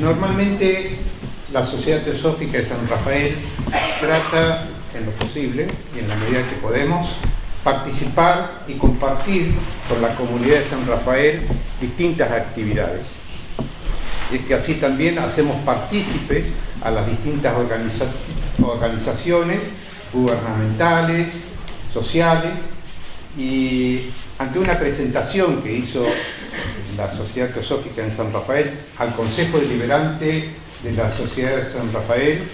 Normalmente la Sociedad Teosófica de San Rafael trata, en lo posible y en la medida que podemos, participar y compartir con la comunidad de San Rafael distintas actividades. Es que así también hacemos partícipes a las distintas organizaciones gubernamentales, sociales, y ante una presentación que hizo la Sociedad Teosófica en San Rafael al Consejo Deliberante de la Sociedad de San Rafael,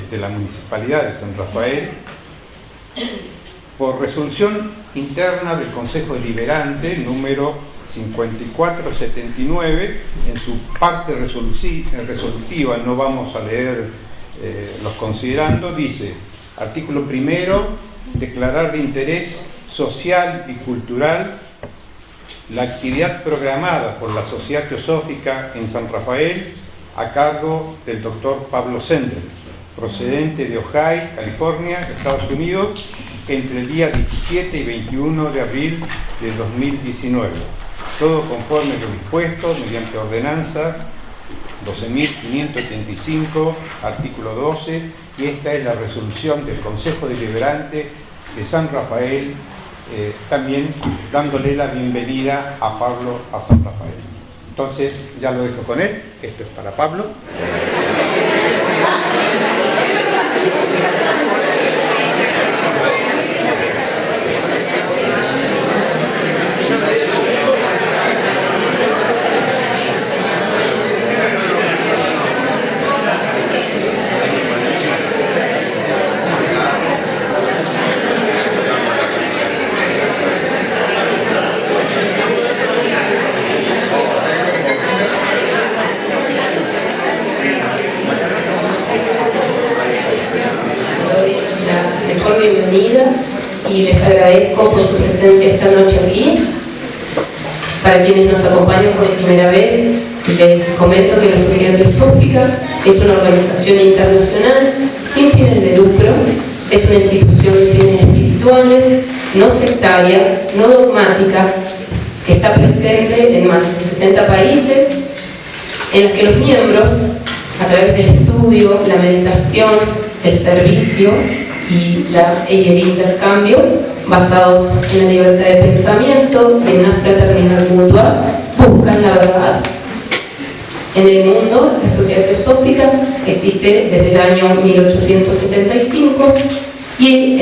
de la Municipalidad de San Rafael, por resolución interna del Consejo Deliberante número 5479, en su parte resolutiva, no vamos a leer los considerando, dice: artículo primero, declarar de interés social y cultural la actividad programada por la Sociedad Teosófica en San Rafael a cargo del doctor Pablo Sender, procedente de Ojai, California, Estados Unidos, entre el día 17 y 21 de abril de 2019. Todo conforme a lo dispuesto mediante ordenanza 12.585, artículo 12, y esta es la resolución del Consejo Deliberante de San Rafael, también dándole la bienvenida a Pablo a San Rafael. Entonces, ya lo dejo con él. Esto es para Pablo. Bienvenida y les agradezco por su presencia esta noche aquí. Para quienes nos acompañan por primera vez, les comento que la Sociedad Teosófica es una organización internacional sin fines de lucro, es una institución de fines espirituales, no sectaria, no dogmática, que está presente en más de 60 países, en los que los miembros, a través del estudio, la meditación, el servicio y el intercambio, basados en la libertad de pensamiento y en una fraternidad mutua, buscan la verdad. En el mundo, la Sociedad Teosófica existe desde el año 1875 y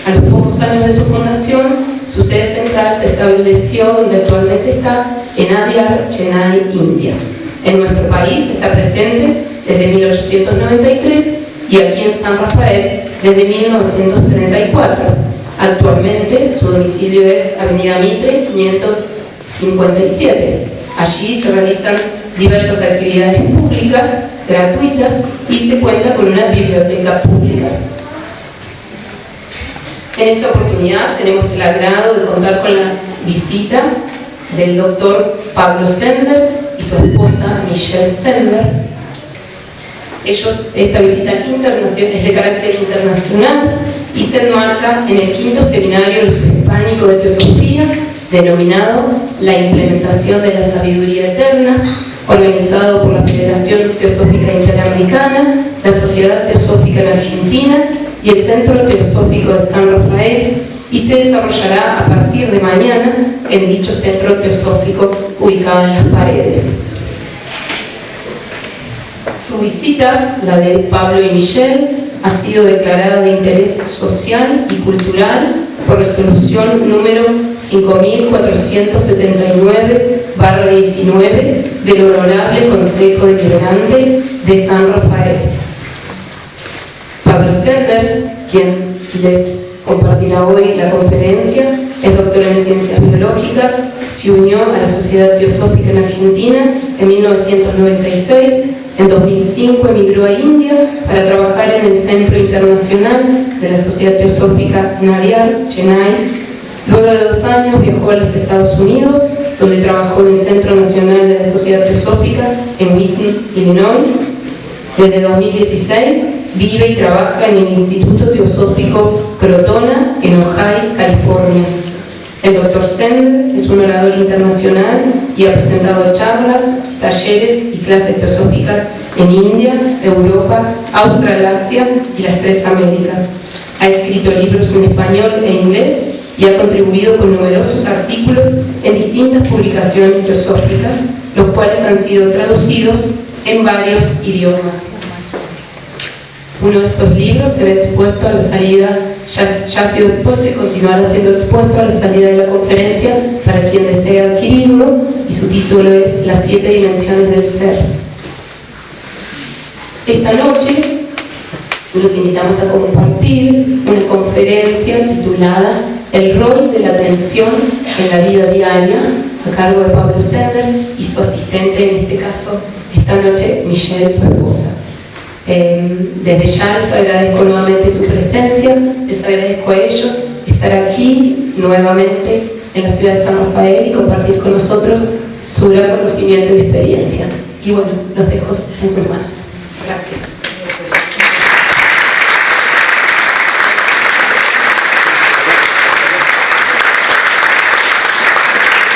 a los pocos años de su fundación, su sede central se estableció donde actualmente está, en Adyar, Chennai, India. En nuestro país está presente desde 1893 y aquí en San Rafael desde 1934. Actualmente su domicilio es Avenida Mitre 557. Allí se realizan diversas actividades públicas, gratuitas, y se cuenta con una biblioteca pública. En esta oportunidad tenemos el agrado de contar con la visita del doctor Pablo Sender y su esposa Michelle Sender. Esta visita internacional es de carácter internacional y se enmarca en el 5º seminario luso-hispánico de Teosofía, denominado La implementación de la sabiduría eterna, organizado por la Federación Teosófica Interamericana, la Sociedad Teosófica en Argentina y el Centro Teosófico de San Rafael, y se desarrollará a partir de mañana en dicho centro teosófico ubicado en Las Paredes. Su visita, la de Pablo y Michelle, ha sido declarada de interés social y cultural por resolución número 5479/19 del Honorable Consejo Deliberante de San Rafael. Pablo Sender, quien les compartirá hoy la conferencia, es doctor en Ciencias Biológicas, se unió a la Sociedad Teosófica en Argentina en 1996. En 2005 emigró a India para trabajar en el Centro Internacional de la Sociedad Teosófica en Adyar, Chennai. Luego de 2 años viajó a los Estados Unidos, donde trabajó en el Centro Nacional de la Sociedad Teosófica en Wheaton, Illinois. Desde 2016 vive y trabaja en el Instituto Teosófico Crotona en Ojai, California. El Dr. Sender es un orador internacional y ha presentado charlas talleres y clases teosóficas en India, Europa, Australasia y las 3 Américas. Ha escrito libros en español e inglés y ha contribuido con numerosos artículos en distintas publicaciones teosóficas, los cuales han sido traducidos en varios idiomas. Uno de estos libros será expuesto a la salida, ya ha sido expuesto y continuará siendo expuesto a la salida de la conferencia para quien desee adquirirlo, y su título es Las 7 dimensiones del ser. Esta noche los invitamos a compartir una conferencia titulada El rol de la atención en la vida diaria, a cargo de Pablo Sender y su asistente, en este caso, esta noche, Michelle, su esposa. Desde ya les agradezco nuevamente su presencia, les agradezco a ellos estar aquí nuevamente en la ciudad de San Rafael y compartir con nosotros su gran conocimiento y experiencia. Y bueno, los dejo en sus manos. Gracias.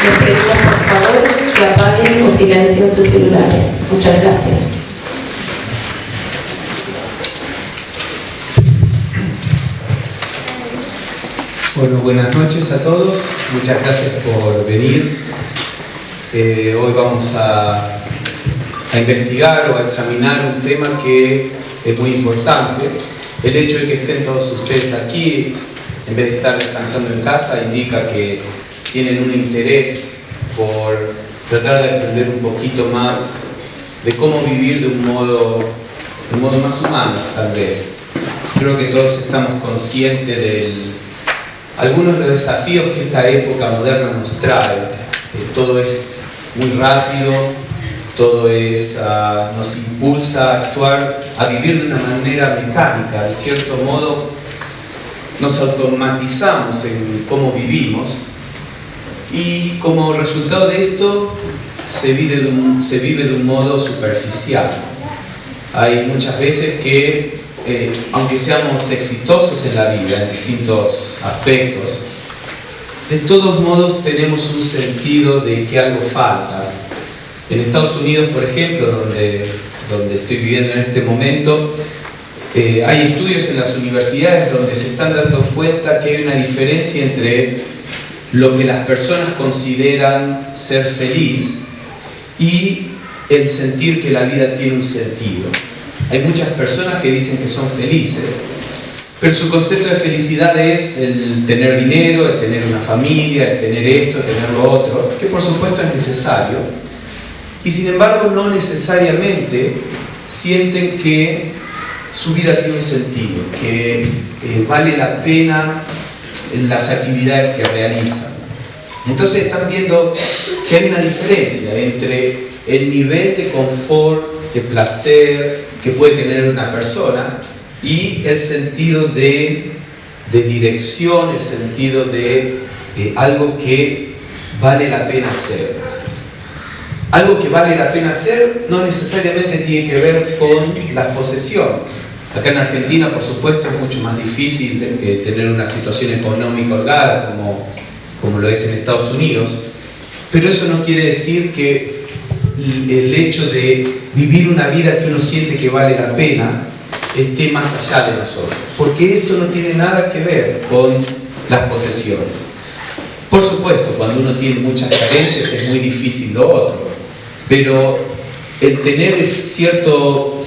Les pedimos por favor que apaguen o silencien sus celulares. Muchas gracias. Bueno, buenas noches a todos. Muchas gracias por venir. Hoy vamos a investigar o a examinar un tema que es muy importante. El hecho de que estén todos ustedes aquí, en vez de estar descansando en casa, indica que tienen un interés por tratar de aprender un poquito más de cómo vivir de un modo más humano, tal vez. Creo que todos estamos conscientes de algunos de los desafíos que esta época moderna nos trae. Todo es muy rápido, todo nos impulsa a actuar, a vivir de una manera mecánica. De cierto modo, nos automatizamos en cómo vivimos. Y como resultado de esto, se vive de un modo superficial. Hay muchas veces que, aunque seamos exitosos en la vida, en distintos aspectos, de todos modos tenemos un sentido de que algo falta. En Estados Unidos, por ejemplo, donde estoy viviendo en este momento, hay estudios en las universidades donde se están dando cuenta que hay una diferencia entre lo que las personas consideran ser feliz y el sentir que la vida tiene un sentido. Hay muchas personas que dicen que son felices, pero su concepto de felicidad es el tener dinero, el tener una familia, el tener esto, el tener lo otro, que por supuesto es necesario, y sin embargo no necesariamente sienten que su vida tiene un sentido, que vale la pena en las actividades que realizan. Entonces están viendo que hay una diferencia entre el nivel de confort, de placer que puede tener una persona y el sentido de dirección, el sentido de algo que vale la pena hacer. Algo que vale la pena hacer no necesariamente tiene que ver con las posesiones. Acá en Argentina, por supuesto, es mucho más difícil tener una situación económica holgada como lo es en Estados Unidos, pero eso no quiere decir que el hecho de vivir una vida que uno siente que vale la pena esté más allá de nosotros, porque esto no tiene nada que ver con las posesiones. Por supuesto, cuando uno tiene muchas carencias es muy difícil lo otro, pero el tener cierto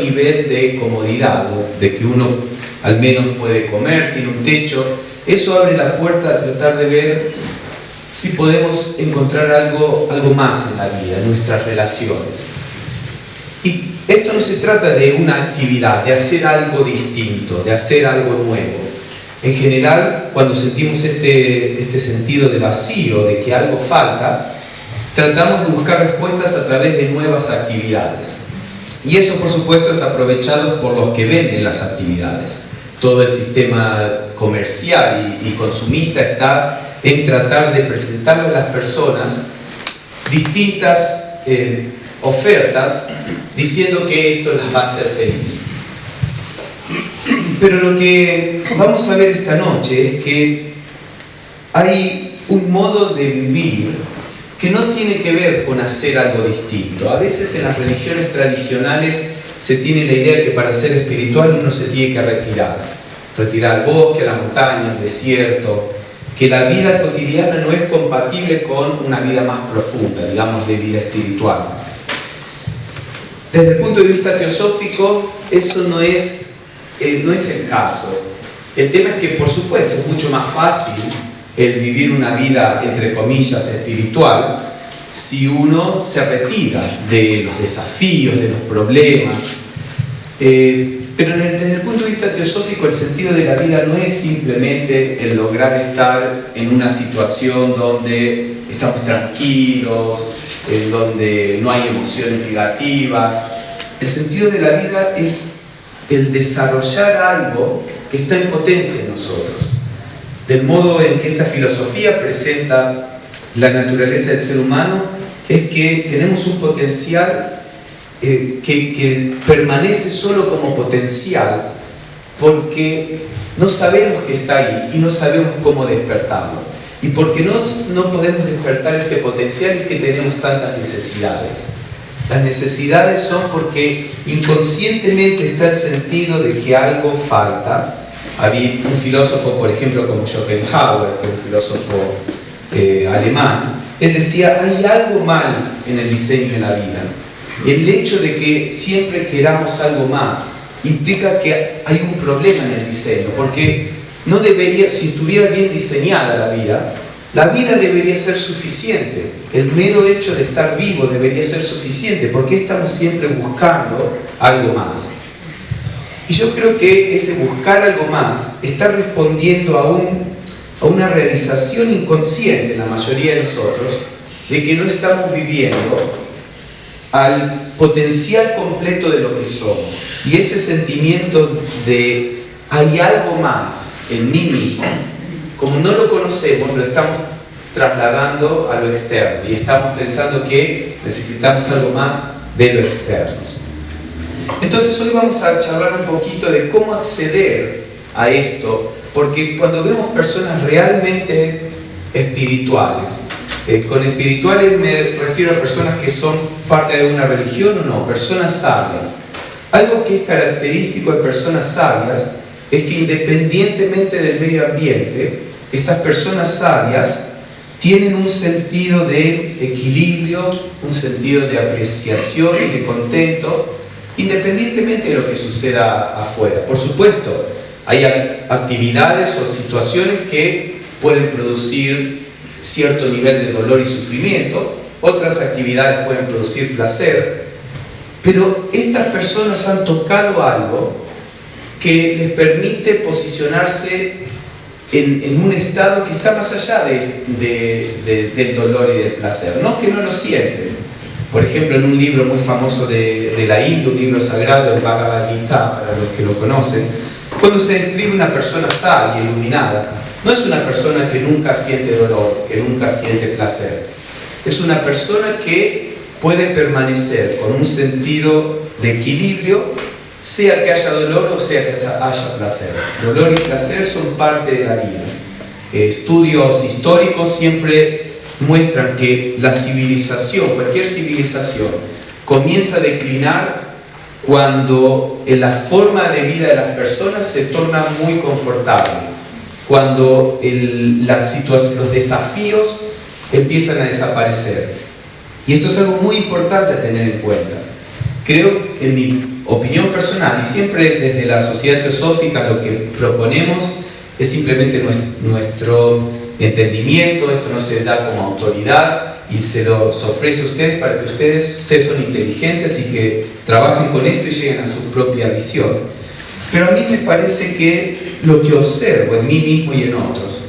nivel de comodidad, de que uno al menos puede comer, tiene un techo, eso abre la puerta a tratar de ver si podemos encontrar algo más en la vida, en nuestras relaciones. Y esto no se trata de una actividad, de hacer algo distinto, de hacer algo nuevo. En general, cuando sentimos este sentido de vacío, de que algo falta, tratamos de buscar respuestas a través de nuevas actividades. Y eso, por supuesto, es aprovechado por los que venden las actividades. Todo el sistema comercial y consumista está en tratar de presentarle a las personas distintas ofertas diciendo que esto las va a hacer feliz. Pero lo que vamos a ver esta noche es que hay un modo de vivir que no tiene que ver con hacer algo distinto. A veces en las religiones tradicionales se tiene la idea de que para ser espiritual uno se tiene que retirar al bosque, a la montaña, al desierto, que la vida cotidiana no es compatible con una vida más profunda, digamos, de vida espiritual. Desde el punto de vista teosófico, eso no es el caso. El tema es que, por supuesto, es mucho más fácil el vivir una vida, entre comillas, espiritual, si uno se retira de los desafíos, de los problemas. Pero desde el punto de vista teosófico, el sentido de la vida no es simplemente el lograr estar en una situación donde estamos tranquilos, en donde no hay emociones negativas. El sentido de la vida es el desarrollar algo que está en potencia en nosotros. Del modo en que esta filosofía presenta la naturaleza del ser humano, es que tenemos un potencial que permanece solo como potencial porque no sabemos que está ahí y no sabemos cómo despertarlo. Y porque no podemos despertar este potencial es que tenemos tantas necesidades. Las necesidades son porque inconscientemente está el sentido de que algo falta. Había un filósofo, por ejemplo, como Schopenhauer, que es un filósofo alemán, él decía, hay algo mal en el diseño de la vida. El hecho de que siempre queramos algo más implica que hay un problema en el diseño, porque no debería, si estuviera bien diseñada la vida debería ser suficiente. El mero hecho de estar vivo debería ser suficiente. ¿Por qué estamos siempre buscando algo más? Y yo creo que ese buscar algo más está respondiendo a una realización inconsciente en la mayoría de nosotros de que no estamos viviendo al potencial completo de lo que somos. Y ese sentimiento de hay algo más en mí mismo, como no lo conocemos, lo estamos trasladando a lo externo y estamos pensando que necesitamos algo más de lo externo. Entonces hoy vamos a charlar un poquito de cómo acceder a esto, porque cuando vemos personas realmente espirituales, con espirituales me refiero a personas que son parte de una religión o no, personas sabias. Algo que es característico de personas sabias es que independientemente del medio ambiente, estas personas sabias tienen un sentido de equilibrio, un sentido de apreciación y de contento, independientemente de lo que suceda afuera. Por supuesto, hay actividades o situaciones que pueden producir cierto nivel de dolor y sufrimiento, otras actividades pueden producir placer, pero estas personas han tocado algo que les permite posicionarse en un estado que está más allá del dolor y del placer. No que no lo sienten. Por ejemplo, en un libro muy famoso de la India, un libro sagrado, el Bhagavad Gita, para los que lo conocen, cuando se describe una persona sabia, iluminada, no es una persona que nunca siente dolor, que nunca siente placer. Es una persona que puede permanecer con un sentido de equilibrio, sea que haya dolor o sea que haya placer. Dolor y placer son parte de la vida. Estudios históricos siempre muestran que la civilización, cualquier civilización, comienza a declinar cuando la forma de vida de las personas se torna muy confortable, cuando los desafíos empiezan a desaparecer. Y esto es algo muy importante a tener en cuenta. Creo, en mi opinión personal, y siempre desde la sociedad teosófica lo que proponemos es simplemente nuestro entendimiento, esto no se da como autoridad y se los ofrece a ustedes para que ustedes son inteligentes y que trabajen con esto y lleguen a su propia visión. Pero a mí me parece que lo que observo en mí mismo y en otros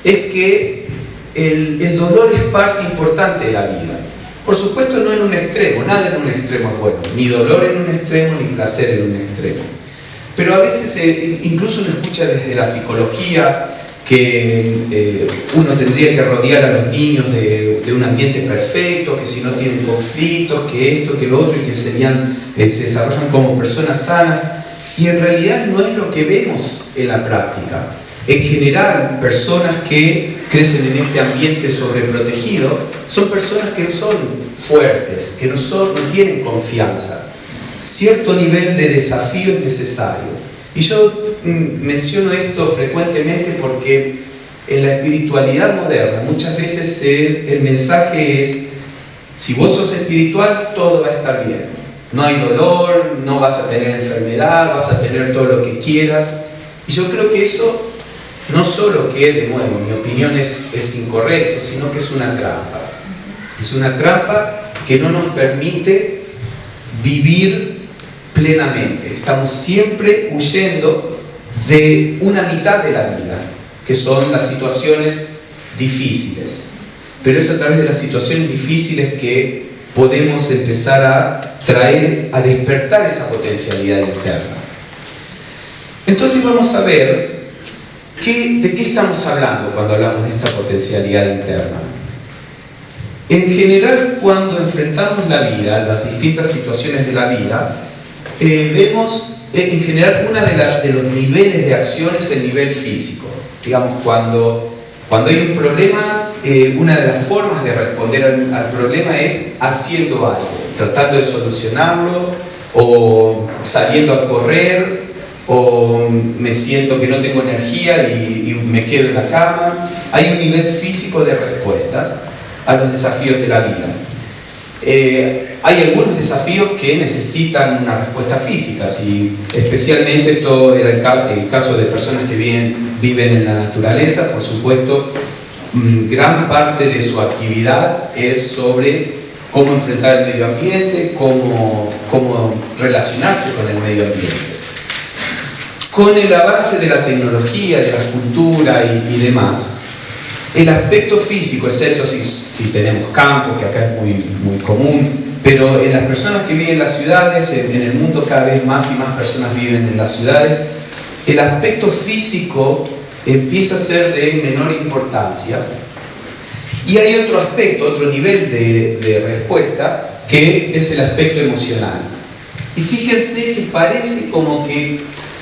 es que el dolor es parte importante de la vida. Por supuesto no en un extremo, nada en un extremo es bueno, ni dolor en un extremo, ni placer en un extremo. Pero a veces incluso uno escucha desde la psicología que uno tendría que rodear a los niños de un ambiente perfecto, que si no tienen conflictos, que esto, que lo otro, y que se desarrollan como personas sanas. Y en realidad no es lo que vemos en la práctica. En general, personas que crecen en este ambiente sobreprotegido, son personas que no son fuertes, que no tienen confianza. Cierto nivel de desafío es necesario. Y yo menciono esto frecuentemente porque en la espiritualidad moderna muchas veces el mensaje es: si vos sos espiritual, todo va a estar bien. No hay dolor, no vas a tener enfermedad, vas a tener todo lo que quieras. Y yo creo que eso no solo que, de nuevo, mi opinión es incorrecto, sino que es una trampa. Es una trampa que no nos permite vivir plenamente. Estamos siempre huyendo de una mitad de la vida, que son las situaciones difíciles. Pero es a través de las situaciones difíciles que podemos empezar a despertar esa potencialidad interna. Entonces vamos a ver ¿de qué estamos hablando cuando hablamos de esta potencialidad interna? En general, cuando enfrentamos la vida, las distintas situaciones de la vida, vemos en general uno de los niveles de acción es el nivel físico. Digamos, cuando hay un problema, una de las formas de responder al problema es haciendo algo, tratando de solucionarlo, o saliendo a correr, o me siento que no tengo energía y me quedo en la cama. Hay un nivel físico de respuestas a los desafíos de la vida. Hay algunos desafíos que necesitan una respuesta física, especialmente esto era el caso de personas que viven en la naturaleza. Por supuesto, gran parte de su actividad es sobre cómo enfrentar el medio ambiente, cómo relacionarse con el medio ambiente. Con el avance de la tecnología, de la cultura y demás, el aspecto físico, excepto si tenemos campo, que acá es muy común, pero en las personas que viven en las ciudades, en el mundo cada vez más y más personas viven en las ciudades, el aspecto físico empieza a ser de menor importancia. Y hay otro aspecto, otro nivel de respuesta, que es el aspecto emocional. Y fíjense que parece como que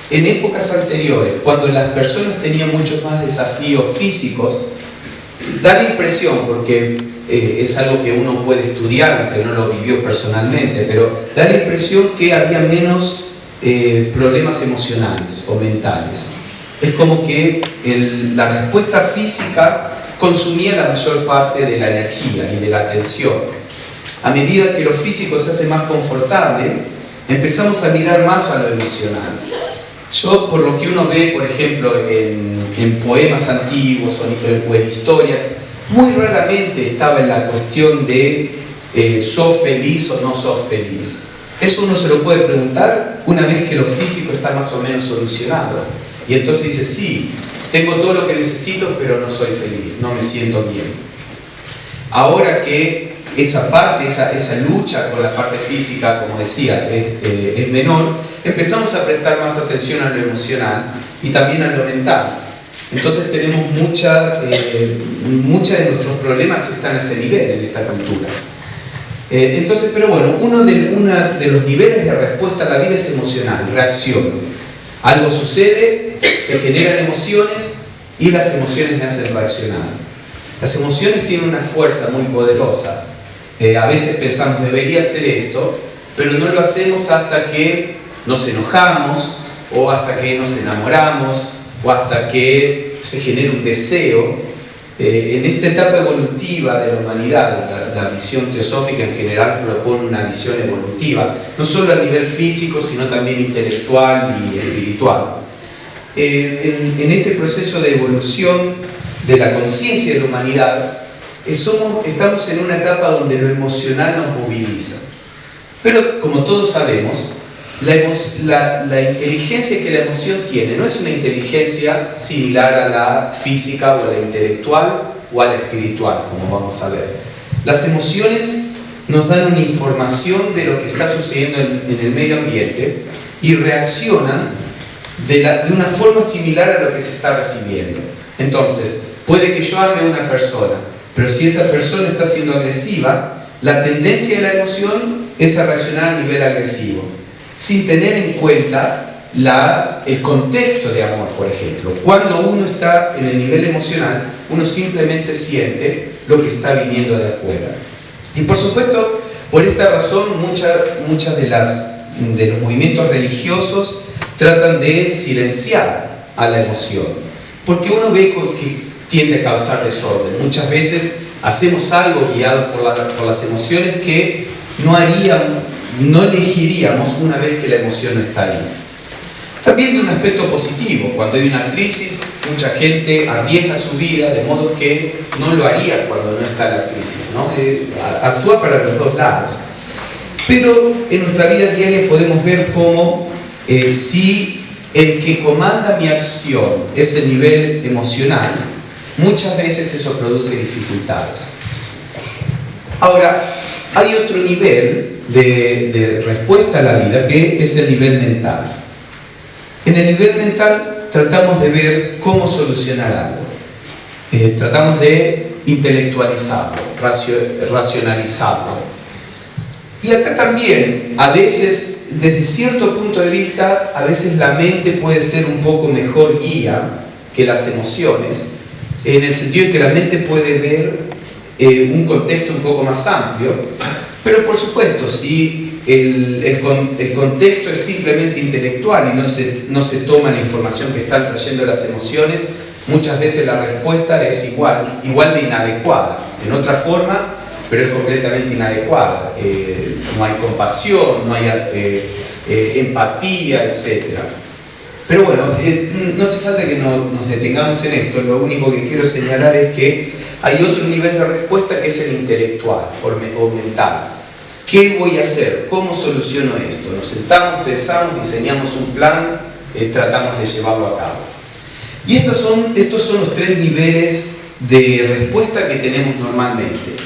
en épocas anteriores, cuando las personas tenían muchos más desafíos físicos, da la impresión, porque es algo que uno puede estudiar, aunque no lo vivió personalmente, pero da la impresión que había menos problemas emocionales o mentales. Es como que la respuesta física consumía la mayor parte de la energía y de la atención. A medida que lo físico se hace más confortable, empezamos a mirar más a lo emocional. Yo, por lo que uno ve, por ejemplo, en poemas antiguos o en historias, muy raramente estaba en la cuestión de ¿sos feliz o no sos feliz? Eso uno se lo puede preguntar una vez que lo físico está más o menos solucionado. Y entonces dice, sí, tengo todo lo que necesito, pero no soy feliz, no me siento bien. Ahora que esa parte, esa lucha con la parte física, como decía, es menor, empezamos a prestar más atención a lo emocional y también a lo mental. Entonces tenemos muchos de nuestros problemas están a ese nivel en esta cultura. Entonces, pero bueno, uno de los niveles de respuesta a la vida es emocional, reacción. Algo sucede, se generan emociones y las emociones me hacen reaccionar. Las emociones tienen una fuerza muy poderosa. A veces pensamos, debería hacer esto, pero no lo hacemos hasta que nos enojamos, o hasta que nos enamoramos, o hasta que se genera un deseo. En esta etapa evolutiva de la humanidad, la visión teosófica en general propone una visión evolutiva, no solo a nivel físico, sino también intelectual y espiritual. En este proceso de evolución de la conciencia de la humanidad, estamos en una etapa donde lo emocional nos moviliza. Pero, como todos sabemos, la inteligencia que la emoción tiene no es una inteligencia similar a la física o a la intelectual o a la espiritual, como vamos a ver. Las emociones nos dan una información de lo que está sucediendo en el medio ambiente y reaccionan de una forma similar a lo que se está recibiendo. Entonces, puede que yo ame a una persona, pero si esa persona está siendo agresiva, la tendencia de la emoción es a reaccionar a nivel agresivo, sin tener en cuenta el contexto de amor, por ejemplo. Cuando uno está en el nivel emocional, uno simplemente siente lo que está viniendo de afuera. Y por supuesto, por esta razón, muchas de los movimientos religiosos tratan de silenciar a la emoción, porque uno ve que tiende a causar desorden. Muchas veces hacemos algo guiados por las emociones que no elegiríamos una vez que la emoción no está ahí. También de un aspecto positivo, cuando hay una crisis, mucha gente arriesga su vida de modo que no lo haría cuando no está la crisis, ¿no? Actúa para los dos lados. Pero en nuestra vida diaria podemos ver cómo si el que comanda mi acción es el nivel emocional, muchas veces eso produce dificultades. Ahora, hay otro nivel de respuesta a la vida que es el nivel mental. En el nivel mental tratamos de ver cómo solucionar algo. Tratamos de intelectualizarlo, racionalizarlo. Y acá también, a veces, desde cierto punto de vista, a veces la mente puede ser un poco mejor guía que las emociones, en el sentido de que la mente puede ver un contexto un poco más amplio, pero por supuesto, si el contexto es simplemente intelectual y no se toma la información que están trayendo las emociones, muchas veces la respuesta es igual de inadecuada, en otra forma, pero es completamente inadecuada. No hay compasión, no hay empatía, etc. Pero bueno, no hace falta que nos detengamos en esto. Lo único que quiero señalar es que hay otro nivel de respuesta que es el intelectual o mental. ¿Qué voy a hacer? ¿Cómo soluciono esto? Nos sentamos, pensamos, diseñamos un plan, tratamos de llevarlo a cabo. Y estos son los tres niveles de respuesta que tenemos normalmente.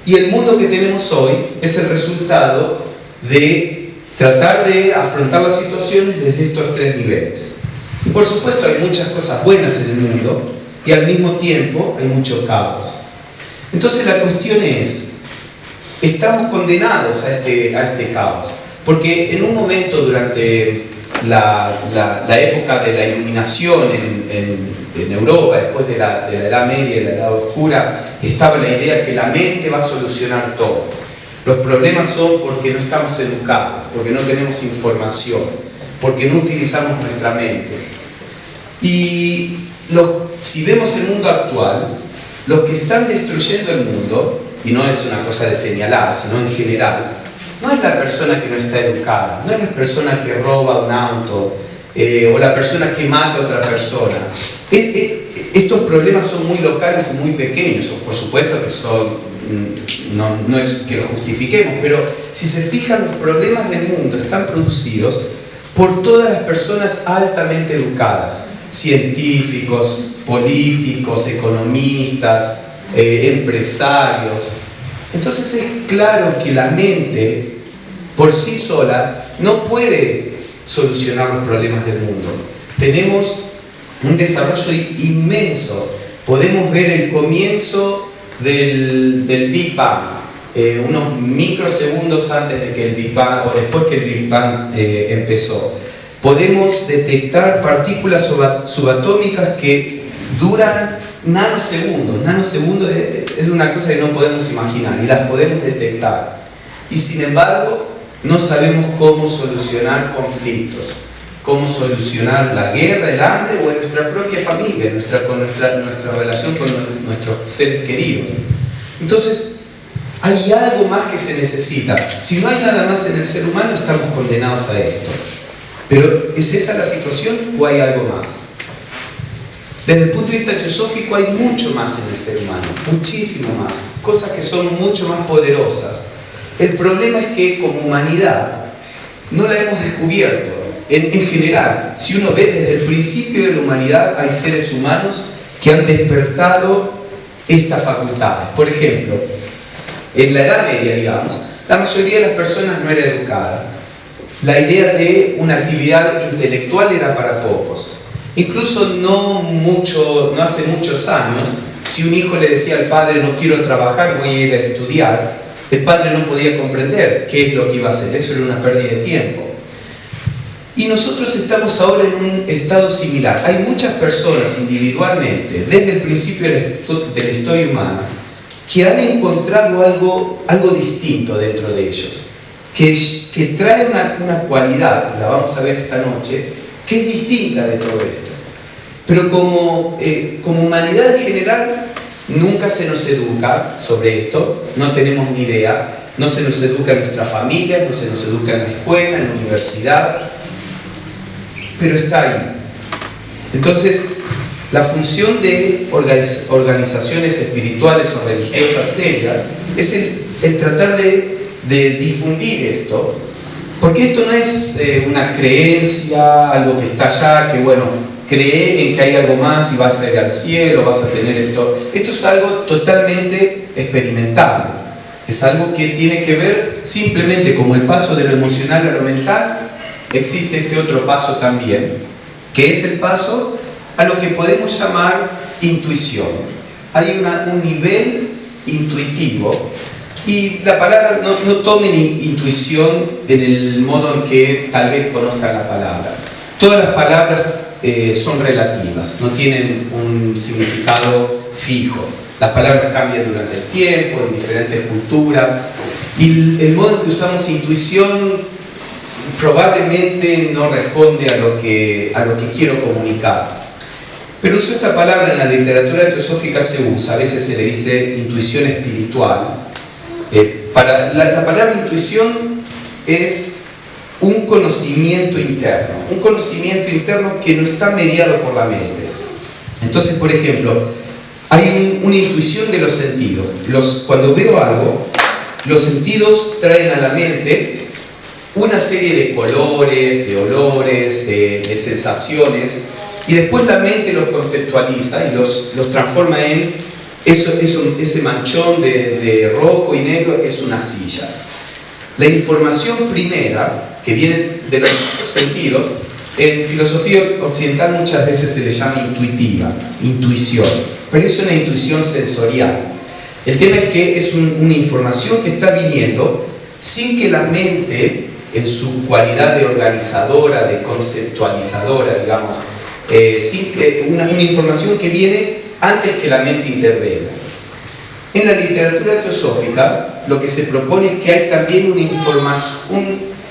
Y el mundo que tenemos hoy es el resultado de tratar de afrontar las situaciones desde estos tres niveles. Y por supuesto hay muchas cosas buenas en el mundo y al mismo tiempo hay mucho caos. Entonces la cuestión es, estamos condenados a este caos, porque en un momento durante la época de la iluminación en Europa, después de la Edad Media y la Edad Oscura, estaba la idea que la mente va a solucionar todo. Los problemas son porque no estamos educados, porque no tenemos información, porque no utilizamos nuestra mente. Y si vemos el mundo actual, los que están destruyendo el mundo, y no es una cosa de señalar, sino en general, no es la persona que no está educada, no es la persona que roba un auto, o la persona que mata a otra persona. Estos problemas son muy locales y muy pequeños, o por supuesto que son, no es que lo justifiquemos, pero si se fijan, los problemas del mundo están producidos por todas las personas altamente educadas, científicos, políticos, economistas, empresarios. Entonces es claro que la mente por sí sola no puede solucionar los problemas del mundo. Tenemos un desarrollo inmenso. Podemos ver el comienzo del Big Bang, unos microsegundos antes de que el Big Bang, o después que el Big Bang empezó. Podemos detectar partículas subatómicas que duran nanosegundos. Nanosegundos es una cosa que no podemos imaginar y las podemos detectar. Y sin embargo, no sabemos cómo solucionar conflictos, cómo solucionar la guerra, el hambre o en nuestra propia familia, nuestra relación con nuestros seres queridos. Entonces, hay algo más que se necesita. Si no hay nada más en el ser humano, estamos condenados a esto. Pero ¿es esa la situación o hay algo más? Desde el punto de vista teosófico hay mucho más en el ser humano, muchísimo más, cosas que son mucho más poderosas. El problema es que como humanidad no la hemos descubierto. En general, si uno ve desde el principio de la humanidad, hay seres humanos que han despertado estas facultades. Por ejemplo, en la Edad Media, digamos, la mayoría de las personas no era educada. La idea de una actividad intelectual era para pocos. Incluso no hace muchos años, si un hijo le decía al padre no quiero trabajar, voy a ir a estudiar, el padre no podía comprender qué es lo que iba a hacer, eso era una pérdida de tiempo. Y nosotros estamos ahora en un estado similar. Hay muchas personas individualmente, desde el principio de la historia humana, que han encontrado algo distinto dentro de ellos, que trae una cualidad, la vamos a ver esta noche, que es distinta de todo esto. Pero como humanidad en general, nunca se nos educa sobre esto, no tenemos ni idea, no se nos educa en nuestra familia, no se nos educa en la escuela, en la universidad, pero está ahí. Entonces, la función de organizaciones espirituales o religiosas serias es el tratar de difundir esto, porque esto no es una creencia, algo que está allá, que bueno, cree en que hay algo más y vas a ir al cielo, vas a tener esto. Esto es algo totalmente experimentable, es algo que tiene que ver simplemente como el paso de lo emocional a lo mental. Existe este otro paso también, que es el paso a lo que podemos llamar intuición. Hay un nivel intuitivo, y la palabra, no tomen intuición en el modo en que tal vez conozcan la palabra. Todas las palabras son relativas, no tienen un significado fijo. Las palabras cambian durante el tiempo, en diferentes culturas, y el modo en que usamos intuición probablemente no responde a lo que quiero comunicar. Pero uso esta palabra en la literatura teosófica, se usa, a veces se le dice intuición espiritual. La palabra intuición es un conocimiento interno que no está mediado por la mente. Entonces, por ejemplo, hay una intuición de los sentidos. Cuando veo algo, los sentidos traen a la mente una serie de colores, de olores, de sensaciones, y después la mente los conceptualiza y los transforma en ese manchón de rojo y negro es una silla. La información primera, que viene de los sentidos, en filosofía occidental muchas veces se le llama intuición, pero es una intuición sensorial. El tema es que es una información que está viniendo sin que la mente, en su cualidad de organizadora, de conceptualizadora, digamos, una información que viene antes que la mente intervenga. En la literatura teosófica, lo que se propone es que hay también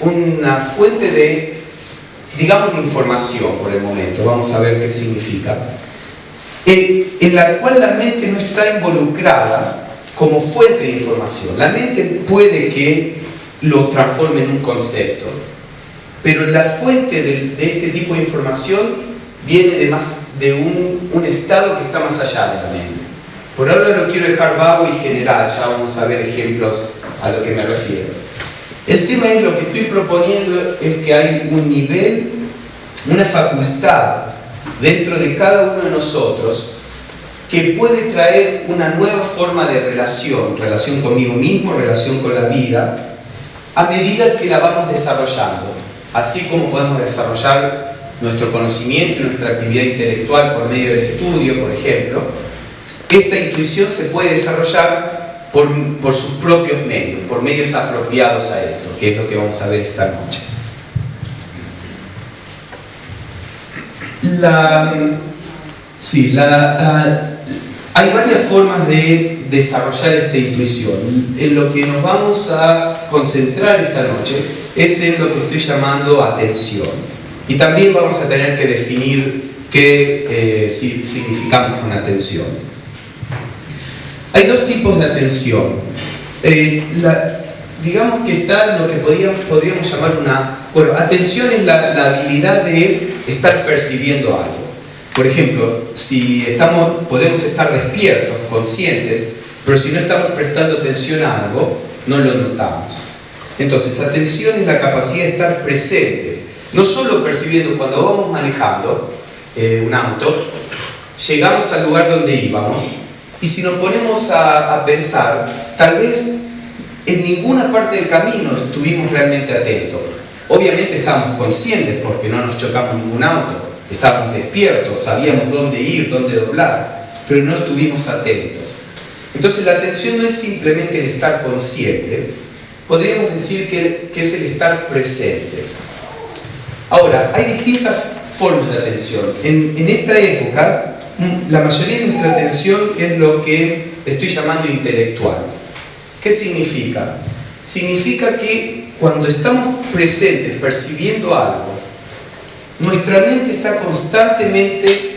una fuente de información por el momento, vamos a ver qué significa, en la cual la mente no está involucrada como fuente de información. La mente puede que lo transforme en un concepto, pero la fuente de este tipo de información viene de un estado que está más allá de la mente. Por ahora lo quiero dejar vago y general, ya vamos a ver ejemplos a lo que me refiero. El tema es, lo que estoy proponiendo es que hay un nivel, una facultad dentro de cada uno de nosotros que puede traer una nueva forma de relación conmigo mismo, relación con la vida, a medida que la vamos desarrollando. Así como podemos desarrollar nuestro conocimiento y nuestra actividad intelectual por medio del estudio, por ejemplo, esta intuición se puede desarrollar por sus propios medios, por medios apropiados a esto, que es lo que vamos a ver esta noche. Hay varias formas de desarrollar esta intuición. En lo que nos vamos a concentrar esta noche es en lo que estoy llamando atención. Y también vamos a tener que definir qué significamos con atención. Hay dos tipos de atención. Digamos que está lo que podríamos llamar atención es la habilidad de estar percibiendo algo. Por ejemplo, podemos estar despiertos, conscientes, pero si no estamos prestando atención a algo, no lo notamos. Entonces, atención es la capacidad de estar presente, no solo percibiendo cuando vamos manejando un auto, llegamos al lugar donde íbamos, y si nos ponemos a pensar, tal vez en ninguna parte del camino estuvimos realmente atentos. Obviamente estábamos conscientes porque no nos chocamos ningún auto, estábamos despiertos, sabíamos dónde ir, dónde doblar, pero no estuvimos atentos. Entonces la atención no es simplemente el estar consciente, podríamos decir que es el estar presente. Ahora, hay distintas formas de atención. En esta época, la mayoría de nuestra atención es lo que estoy llamando intelectual. ¿Qué significa? Significa que cuando estamos presentes, percibiendo algo, nuestra mente está constantemente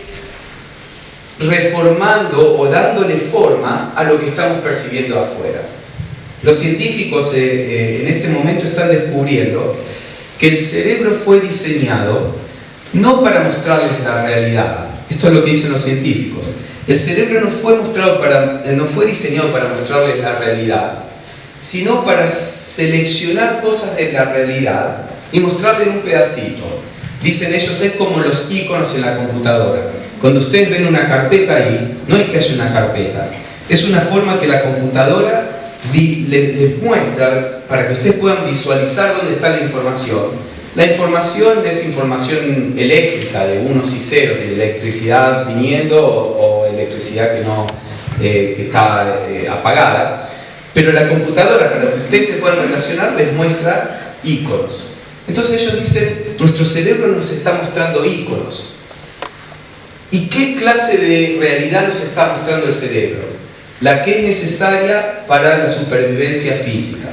reformando o dándole forma a lo que estamos percibiendo afuera. Los científicos en este momento están descubriendo que el cerebro fue diseñado no para mostrarles la realidad. Esto es lo que dicen los científicos. El cerebro no fue diseñado para mostrarles la realidad, sino para seleccionar cosas de la realidad y mostrarles un pedacito. Dicen ellos, es como los iconos en la computadora. Cuando ustedes ven una carpeta ahí, no es que haya una carpeta, es una forma que la computadora les muestra para que ustedes puedan visualizar dónde está la información. La información es información eléctrica de unos y ceros, de electricidad viniendo o electricidad que está apagada. Pero la computadora, para que ustedes se puedan relacionar, les muestra iconos. Entonces ellos dicen, nuestro cerebro nos está mostrando iconos. ¿Y qué clase de realidad nos está mostrando el cerebro? La que es necesaria para la supervivencia física.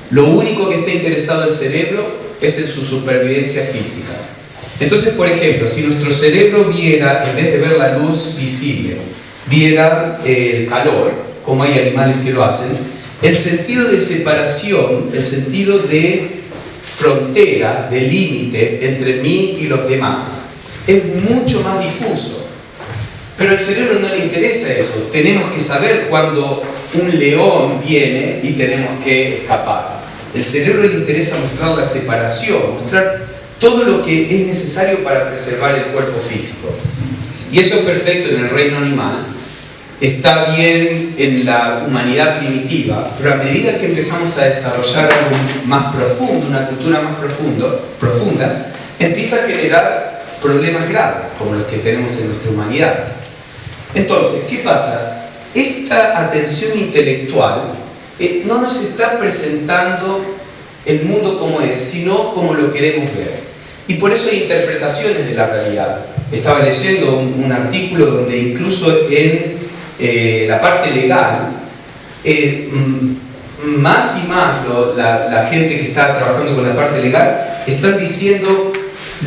Lo único que está interesado el cerebro es en su supervivencia física. Entonces, por ejemplo, si nuestro cerebro viera, en vez de ver la luz visible, viera el calor, como hay animales que lo hacen, el sentido de separación, el sentido de frontera, de límite entre mí y los demás, es mucho más difuso. Pero al cerebro no le interesa eso. Tenemos que saber cuando un león viene y tenemos que escapar. El cerebro le interesa mostrar la separación, mostrar todo lo que es necesario para preservar el cuerpo físico. Y eso es perfecto en el reino animal, está bien en la humanidad primitiva, pero a medida que empezamos a desarrollar algo más profundo, una cultura más profunda, empieza a generar problemas graves, como los que tenemos en nuestra humanidad. Entonces, ¿qué pasa? Esta atención intelectual no nos está presentando el mundo como es, sino como lo queremos ver. Y por eso hay interpretaciones de la realidad. Estaba leyendo un artículo donde incluso en la parte legal, más y más la gente que está trabajando con la parte legal están diciendo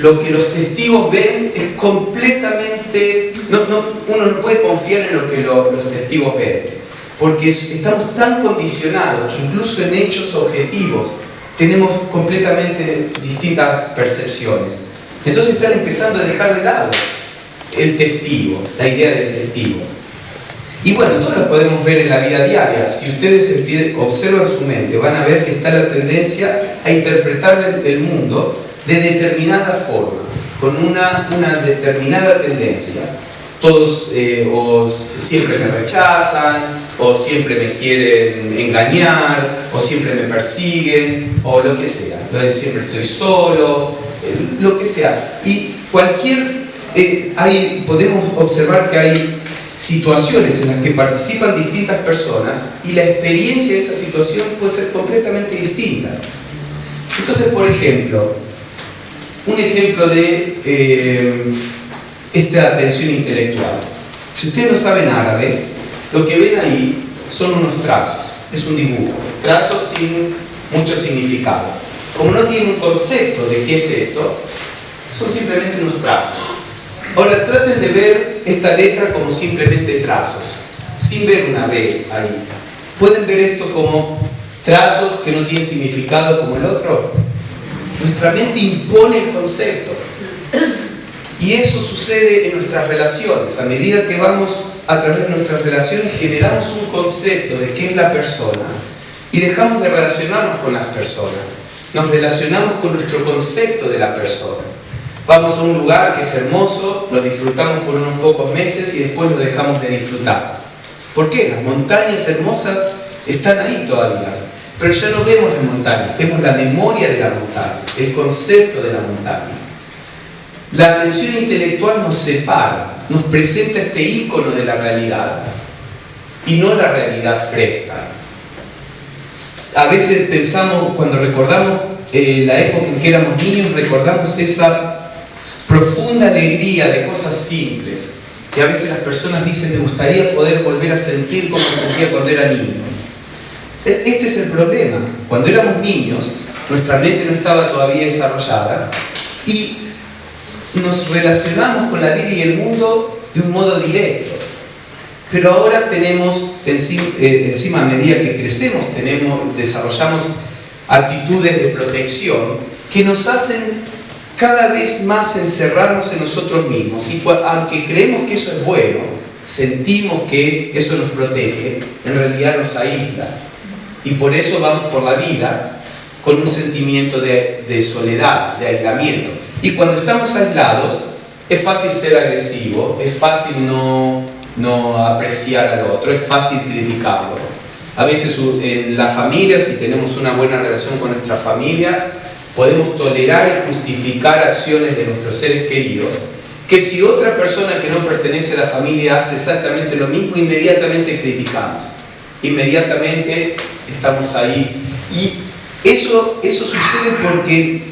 lo que los testigos ven es completamente... uno no puede confiar en lo que los testigos ven, porque estamos tan condicionados que incluso en hechos objetivos tenemos completamente distintas percepciones. Entonces están empezando a dejar de lado el testigo, la idea del testigo. Y bueno, todos lo podemos ver en la vida diaria. Si ustedes observan su mente, van a ver que está la tendencia a interpretar el mundo de determinada forma, con una determinada tendencia. Todos o siempre me rechazan, o siempre me quieren engañar, o siempre me persiguen, o lo que sea. Siempre estoy solo, lo que sea. Y podemos observar que hay situaciones en las que participan distintas personas y la experiencia de esa situación puede ser completamente distinta. Entonces, por ejemplo, un ejemplo de esta atención intelectual. Si ustedes no saben árabe, lo que ven ahí son unos trazos, es un dibujo, trazos sin mucho significado. Como no tienen un concepto de qué es esto, son simplemente unos trazos. Ahora traten de ver esta letra como simplemente trazos, sin ver una B ahí. ¿Pueden ver esto como trazos que no tienen significado como el otro? Nuestra mente impone el concepto. Y eso sucede en nuestras relaciones. A medida que vamos a través de nuestras relaciones, generamos un concepto de qué es la persona y dejamos de relacionarnos con las personas. Nos relacionamos con nuestro concepto de la persona. Vamos a un lugar que es hermoso, lo disfrutamos por unos pocos meses y después lo dejamos de disfrutar. ¿Por qué? Las montañas hermosas están ahí todavía, pero ya no vemos las montañas, vemos la memoria de la montaña, el concepto de la montaña. La atención intelectual nos separa, nos presenta este ícono de la realidad y no la realidad fresca. A veces pensamos, cuando recordamos la época en que éramos niños, recordamos esa profunda alegría de cosas simples, que a veces las personas dicen, me gustaría poder volver a sentir como sentía cuando era niño. Este es el problema. Cuando éramos niños, nuestra mente no estaba todavía desarrollada y nos relacionamos con la vida y el mundo de un modo directo. Pero ahora tenemos, encima a medida que crecemos, desarrollamos actitudes de protección que nos hacen cada vez más encerrarnos en nosotros mismos. Y aunque creemos que eso es bueno, sentimos que eso nos protege, en realidad nos aísla. Y por eso vamos por la vida con un sentimiento de soledad, de aislamiento. Y cuando estamos aislados, es fácil ser agresivo, es fácil no apreciar al otro, es fácil criticarlo. A veces en la familia, si tenemos una buena relación con nuestra familia, podemos tolerar y justificar acciones de nuestros seres queridos, que si otra persona que no pertenece a la familia hace exactamente lo mismo, inmediatamente criticamos, inmediatamente estamos ahí. Y eso sucede porque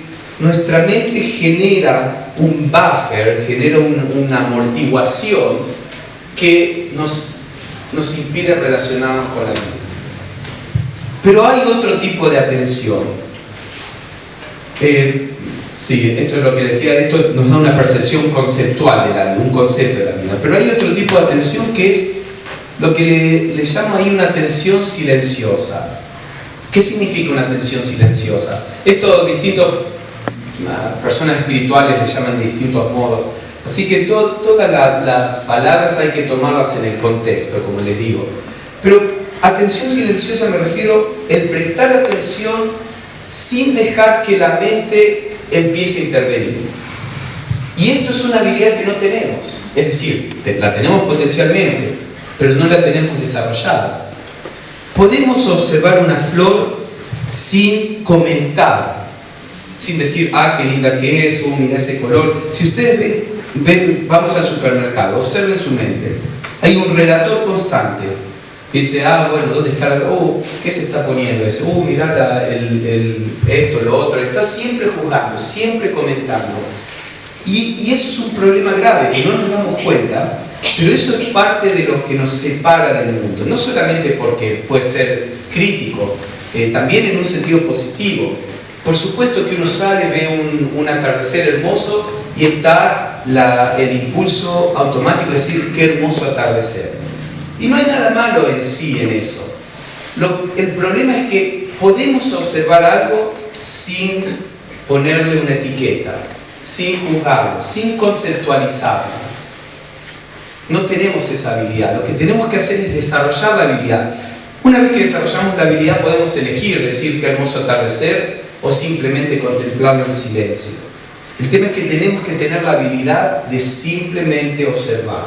nuestra mente genera un buffer, genera una amortiguación que nos impide relacionarnos con la vida. Pero hay otro tipo de atención. Sí, esto es lo que decía, esto nos da una percepción conceptual de la vida, un concepto de la vida. Pero hay otro tipo de atención que es lo que le llamo ahí una atención silenciosa. ¿Qué significa una atención silenciosa? Esto distintas personas espirituales le llaman de distintos modos. Así que todas las palabras hay que tomarlas en el contexto, como les digo. Pero atención silenciosa me refiero al prestar atención sin dejar que la mente empiece a intervenir. Y esto es una habilidad que no tenemos. Es decir, la tenemos potencialmente, pero no la tenemos desarrollada. Podemos observar una flor sin comentar, sin decir, ah, qué linda que es, mira ese color. Si ustedes ven, vamos al supermercado, observen su mente. Hay un relator constante que dice, ah, bueno, ¿dónde está? ¿Qué se está poniendo? Dice, mirá esto, lo otro. Está siempre juzgando, siempre comentando. Y eso es un problema grave, que no nos damos cuenta, pero eso es parte de lo que nos separa del mundo. No solamente porque puede ser crítico, también en un sentido positivo. Por supuesto que uno sale, ve un atardecer hermoso y está el impulso automático de decir, qué hermoso atardecer. Y no hay nada malo en sí en eso. El problema es que podemos observar algo sin ponerle una etiqueta, sin juzgarlo, sin conceptualizarlo. No tenemos esa habilidad. Lo que tenemos que hacer es desarrollar la habilidad. Una vez que desarrollamos la habilidad podemos elegir decir qué hermoso atardecer o simplemente contemplarlo en silencio. El tema es que tenemos que tener la habilidad de simplemente observar,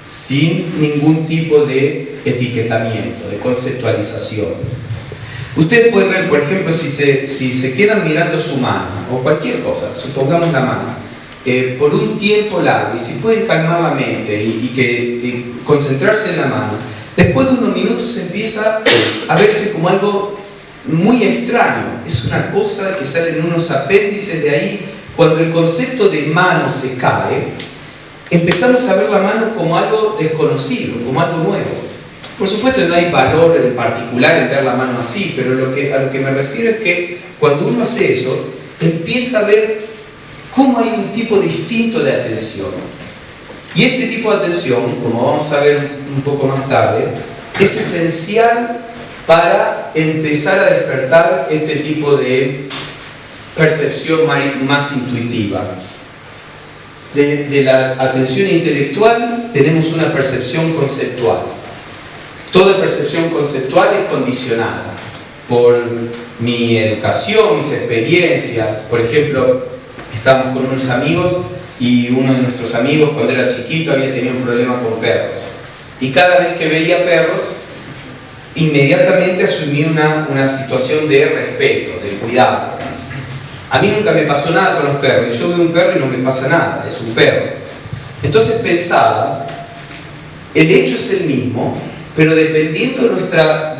sin ningún tipo de etiquetamiento, de conceptualización. Ustedes pueden ver, por ejemplo, si se quedan mirando su mano, o cualquier cosa, supongamos la mano, por un tiempo largo, y si pueden calmar la mente y concentrarse en la mano, después de unos minutos empieza a verse como algo muy extraño. Es una cosa que salen unos apéndices de ahí. Cuando el concepto de mano se cae, empezamos a ver la mano como algo desconocido, como algo nuevo. Por supuesto no hay valor en particular en ver la mano así, pero a lo que me refiero es que cuando uno hace eso, empieza a ver cómo hay un tipo distinto de atención. Y este tipo de atención, como vamos a ver un poco más tarde, es esencial para empezar a despertar este tipo de percepción más intuitiva. De la atención intelectual tenemos una percepción conceptual. Toda percepción conceptual es condicionada por mi educación, mis experiencias. Por ejemplo, estábamos con unos amigos y uno de nuestros amigos cuando era chiquito había tenido un problema con perros. Y cada vez que veía perros, inmediatamente asumí una situación de respeto, de cuidado. A mí nunca me pasó nada con los perros. Yo veo un perro y no me pasa nada, es un perro. Entonces pensaba, el hecho es el mismo, pero dependiendo de nuestra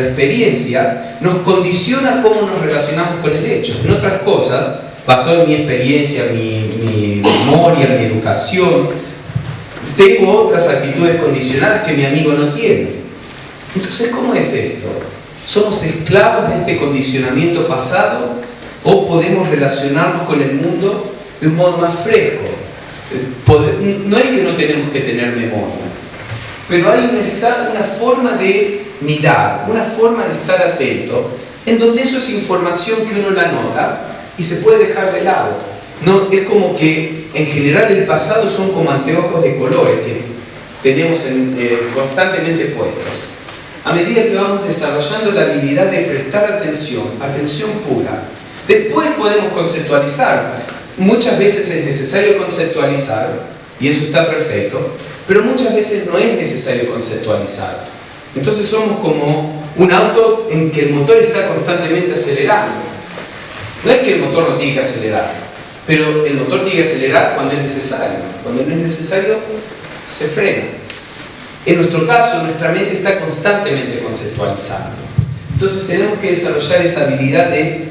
experiencia, nos condiciona cómo nos relacionamos con el hecho. En otras cosas, basado en mi experiencia, mi memoria, mi educación, tengo otras actitudes condicionadas que mi amigo no tiene. Entonces, ¿cómo es esto? ¿Somos esclavos de este condicionamiento pasado o podemos relacionarnos con el mundo de un modo más fresco? No es que no tenemos que tener memoria, pero hay una forma de mirar, una forma de estar atento, en donde eso es información que uno la nota y se puede dejar de lado. No, es como que en general el pasado son como anteojos de colores que tenemos constantemente puestos. A medida que vamos desarrollando la habilidad de prestar atención pura, después podemos conceptualizar. Muchas veces es necesario conceptualizar, y eso está perfecto, pero muchas veces no es necesario conceptualizar. Entonces somos como un auto en que el motor está constantemente acelerando. No es que el motor no tiene que acelerar, pero el motor tiene que acelerar cuando es necesario. Cuando no es necesario, se frena. En nuestro caso, nuestra mente está constantemente conceptualizando. Entonces tenemos que desarrollar esa habilidad de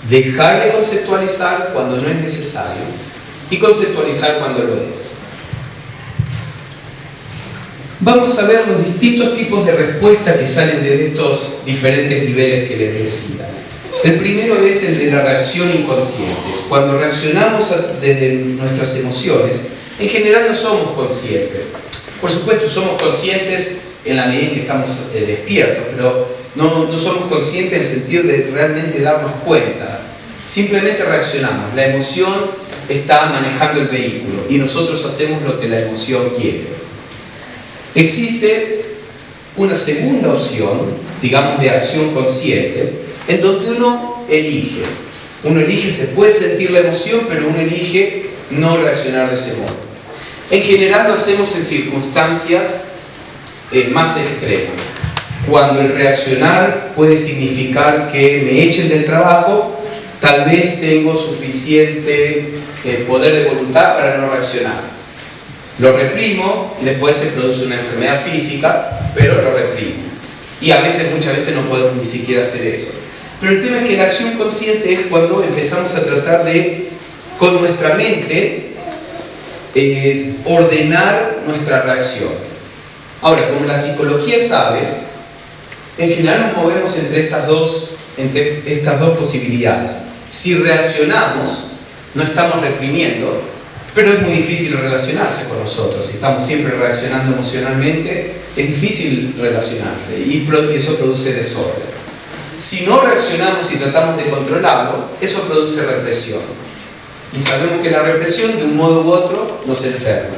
dejar de conceptualizar cuando no es necesario y conceptualizar cuando lo es. Vamos a ver los distintos tipos de respuesta que salen de estos diferentes niveles que les decía. El primero es el de la reacción inconsciente. Cuando reaccionamos desde nuestras emociones, en general no somos conscientes. Por supuesto, somos conscientes en la medida en que estamos despiertos, pero no somos conscientes en el sentido de realmente darnos cuenta. Simplemente reaccionamos. La emoción está manejando el vehículo y nosotros hacemos lo que la emoción quiere. Existe una segunda opción, digamos, de acción consciente, en donde uno elige. Uno elige, se puede sentir la emoción, pero uno elige no reaccionar de ese modo. En general lo hacemos en circunstancias más extremas. Cuando el reaccionar puede significar que me echen del trabajo, tal vez tengo suficiente poder de voluntad para no reaccionar. Lo reprimo y después se produce una enfermedad física, pero lo reprimo. Y muchas veces no podemos ni siquiera hacer eso. Pero el tema es que la acción consciente es cuando empezamos a tratar de, con nuestra mente, ordenar nuestra reacción. Ahora, como la psicología sabe, en general nos movemos entre estas dos posibilidades. Si reaccionamos, no estamos reprimiendo, pero es muy difícil relacionarse con nosotros. Si estamos siempre reaccionando emocionalmente, es difícil relacionarse y eso produce desorden. Si no reaccionamos y tratamos de controlarlo, eso produce represión. Y sabemos que la represión, de un modo u otro, nos enferma.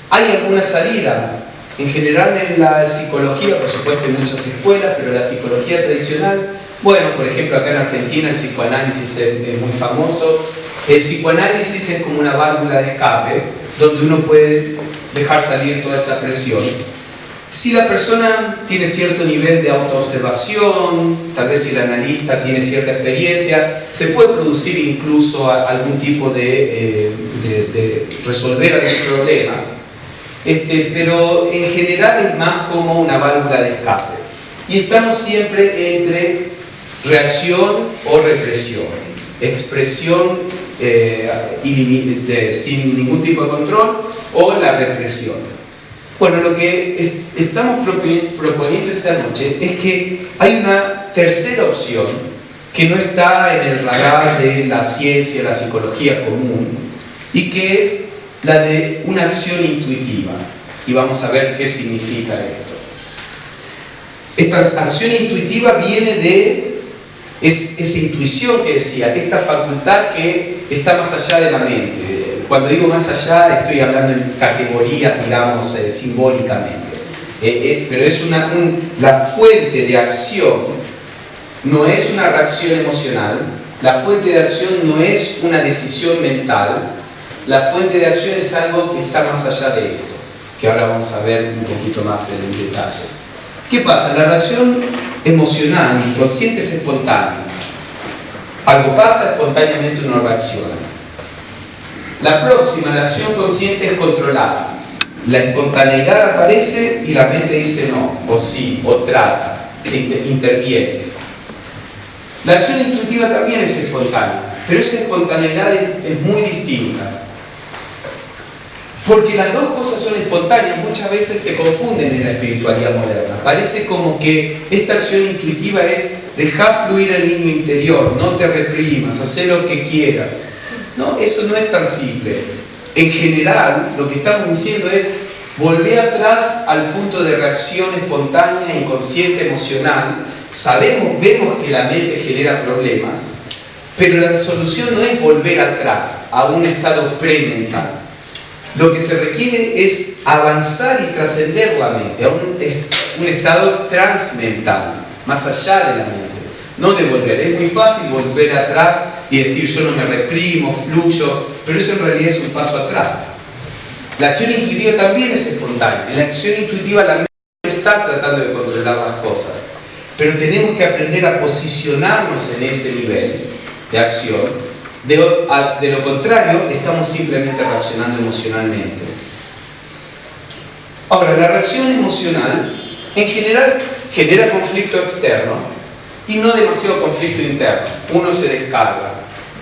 ¿Hay alguna salida? En general en la psicología, por supuesto hay muchas escuelas, pero la psicología tradicional, bueno, por ejemplo acá en Argentina el psicoanálisis es muy famoso. El psicoanálisis es como una válvula de escape, donde uno puede dejar salir toda esa presión. Si la persona tiene cierto nivel de autoobservación, tal vez si el analista tiene cierta experiencia, se puede producir incluso algún tipo de resolver algún problema. Pero en general es más como una válvula de escape. Y estamos siempre entre reacción o represión, expresión sin ningún tipo de control o la represión. Bueno, lo que estamos proponiendo esta noche es que hay una tercera opción que no está en el radar de la ciencia, la psicología común, y que es la de una acción intuitiva. Y vamos a ver qué significa esto. Esta acción intuitiva viene de esa intuición que decía, esta facultad que está más allá de la mente. Cuando digo más allá, estoy hablando en categorías, digamos, simbólicamente. Pero es la fuente de acción no es una reacción emocional, la fuente de acción no es una decisión mental, la fuente de acción es algo que está más allá de esto, que ahora vamos a ver un poquito más en detalle. ¿Qué pasa? La reacción emocional, inconsciente, es espontánea. Algo pasa, espontáneamente uno reacciona. La próxima, la acción consciente, es controlada. La espontaneidad aparece y la mente dice no, o sí, o trata, se interviene. La acción intuitiva también es espontánea, pero esa espontaneidad es muy distinta. Porque las dos cosas son espontáneas, muchas veces se confunden en la espiritualidad moderna. Parece como que esta acción intuitiva es dejar fluir el niño interior, no te reprimas, haz lo que quieras. No, eso no es tan simple. En general, lo que estamos diciendo es volver atrás al punto de reacción espontánea, inconsciente, emocional. Vemos que la mente genera problemas, pero la solución no es volver atrás a un estado premental. Lo que se requiere es avanzar y trascender la mente a un estado transmental, más allá de la mente, no de volver. Es muy fácil volver atrás y decir yo no me reprimo, fluyo, pero eso en realidad es un paso atrás. La acción intuitiva también es espontánea. En la acción intuitiva la mente no está tratando de controlar las cosas, pero tenemos que aprender a posicionarnos en ese nivel de acción. De lo contrario, estamos simplemente reaccionando emocionalmente. Ahora, la reacción emocional en general genera conflicto externo y no demasiado conflicto interno. Uno se descarga.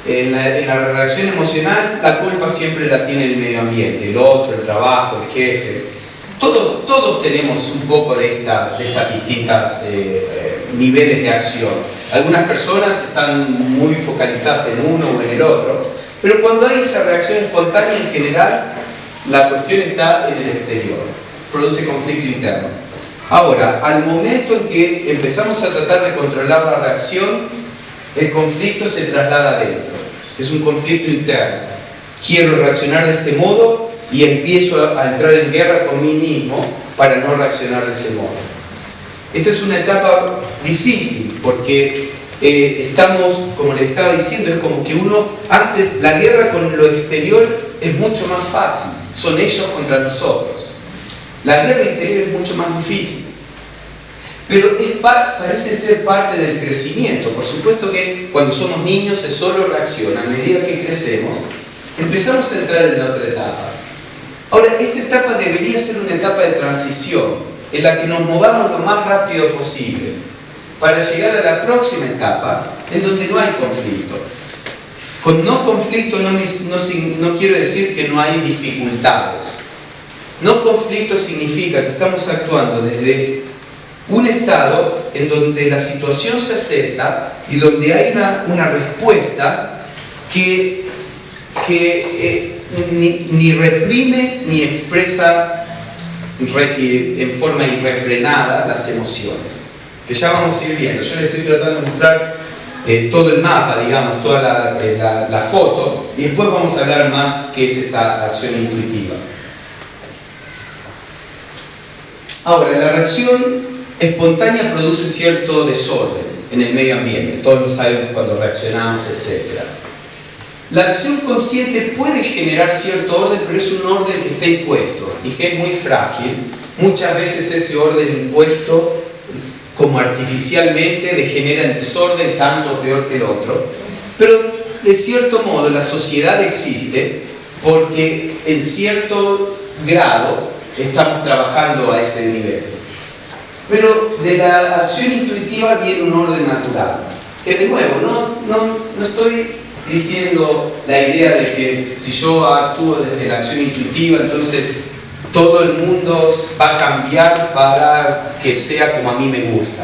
En la reacción emocional, la culpa siempre la tiene el medio ambiente, el otro, el trabajo, el jefe. Todos tenemos un poco de estas distintas niveles de acción. Algunas personas están muy focalizadas en uno o en el otro, pero cuando hay esa reacción espontánea en general, la cuestión está en el exterior, produce conflicto interno. Ahora, al momento en que empezamos a tratar de controlar la reacción, el conflicto se traslada adentro, es un conflicto interno. Quiero reaccionar de este modo y empiezo a entrar en guerra con mí mismo para no reaccionar de ese modo. Esta es una etapa difícil porque estamos, como les estaba diciendo, es como que antes la guerra con lo exterior es mucho más fácil, son ellos contra nosotros. La guerra interior es mucho más difícil, pero parece ser parte del crecimiento. Por supuesto que cuando somos niños se solo reacciona, a medida que crecemos empezamos a entrar en la otra etapa. Ahora, esta etapa debería ser una etapa de transición en la que nos movamos lo más rápido posible para llegar a la próxima etapa en donde no hay conflicto. Con no conflicto no quiero decir que no hay dificultades. No conflicto significa que estamos actuando desde un estado en donde la situación se acepta y donde hay una respuesta que ni reprime ni expresa en forma irrefrenada las emociones, que ya vamos a ir viendo. Yo les estoy tratando de mostrar todo el mapa, digamos, toda la foto, y después vamos a hablar más qué es esta acción intuitiva. Ahora, la reacción espontánea produce cierto desorden en el medio ambiente, todos lo sabemos cuando reaccionamos, etc. La acción consciente puede generar cierto orden, pero es un orden que está impuesto y que es muy frágil. Muchas veces ese orden impuesto, como artificialmente, degenera en desorden, tanto o peor que el otro. Pero de cierto modo la sociedad existe porque en cierto grado estamos trabajando a ese nivel. Pero de la acción intuitiva viene un orden natural. Que de nuevo, no estoy diciendo la idea de que si yo actúo desde la acción intuitiva, entonces todo el mundo va a cambiar para que sea como a mí me gusta.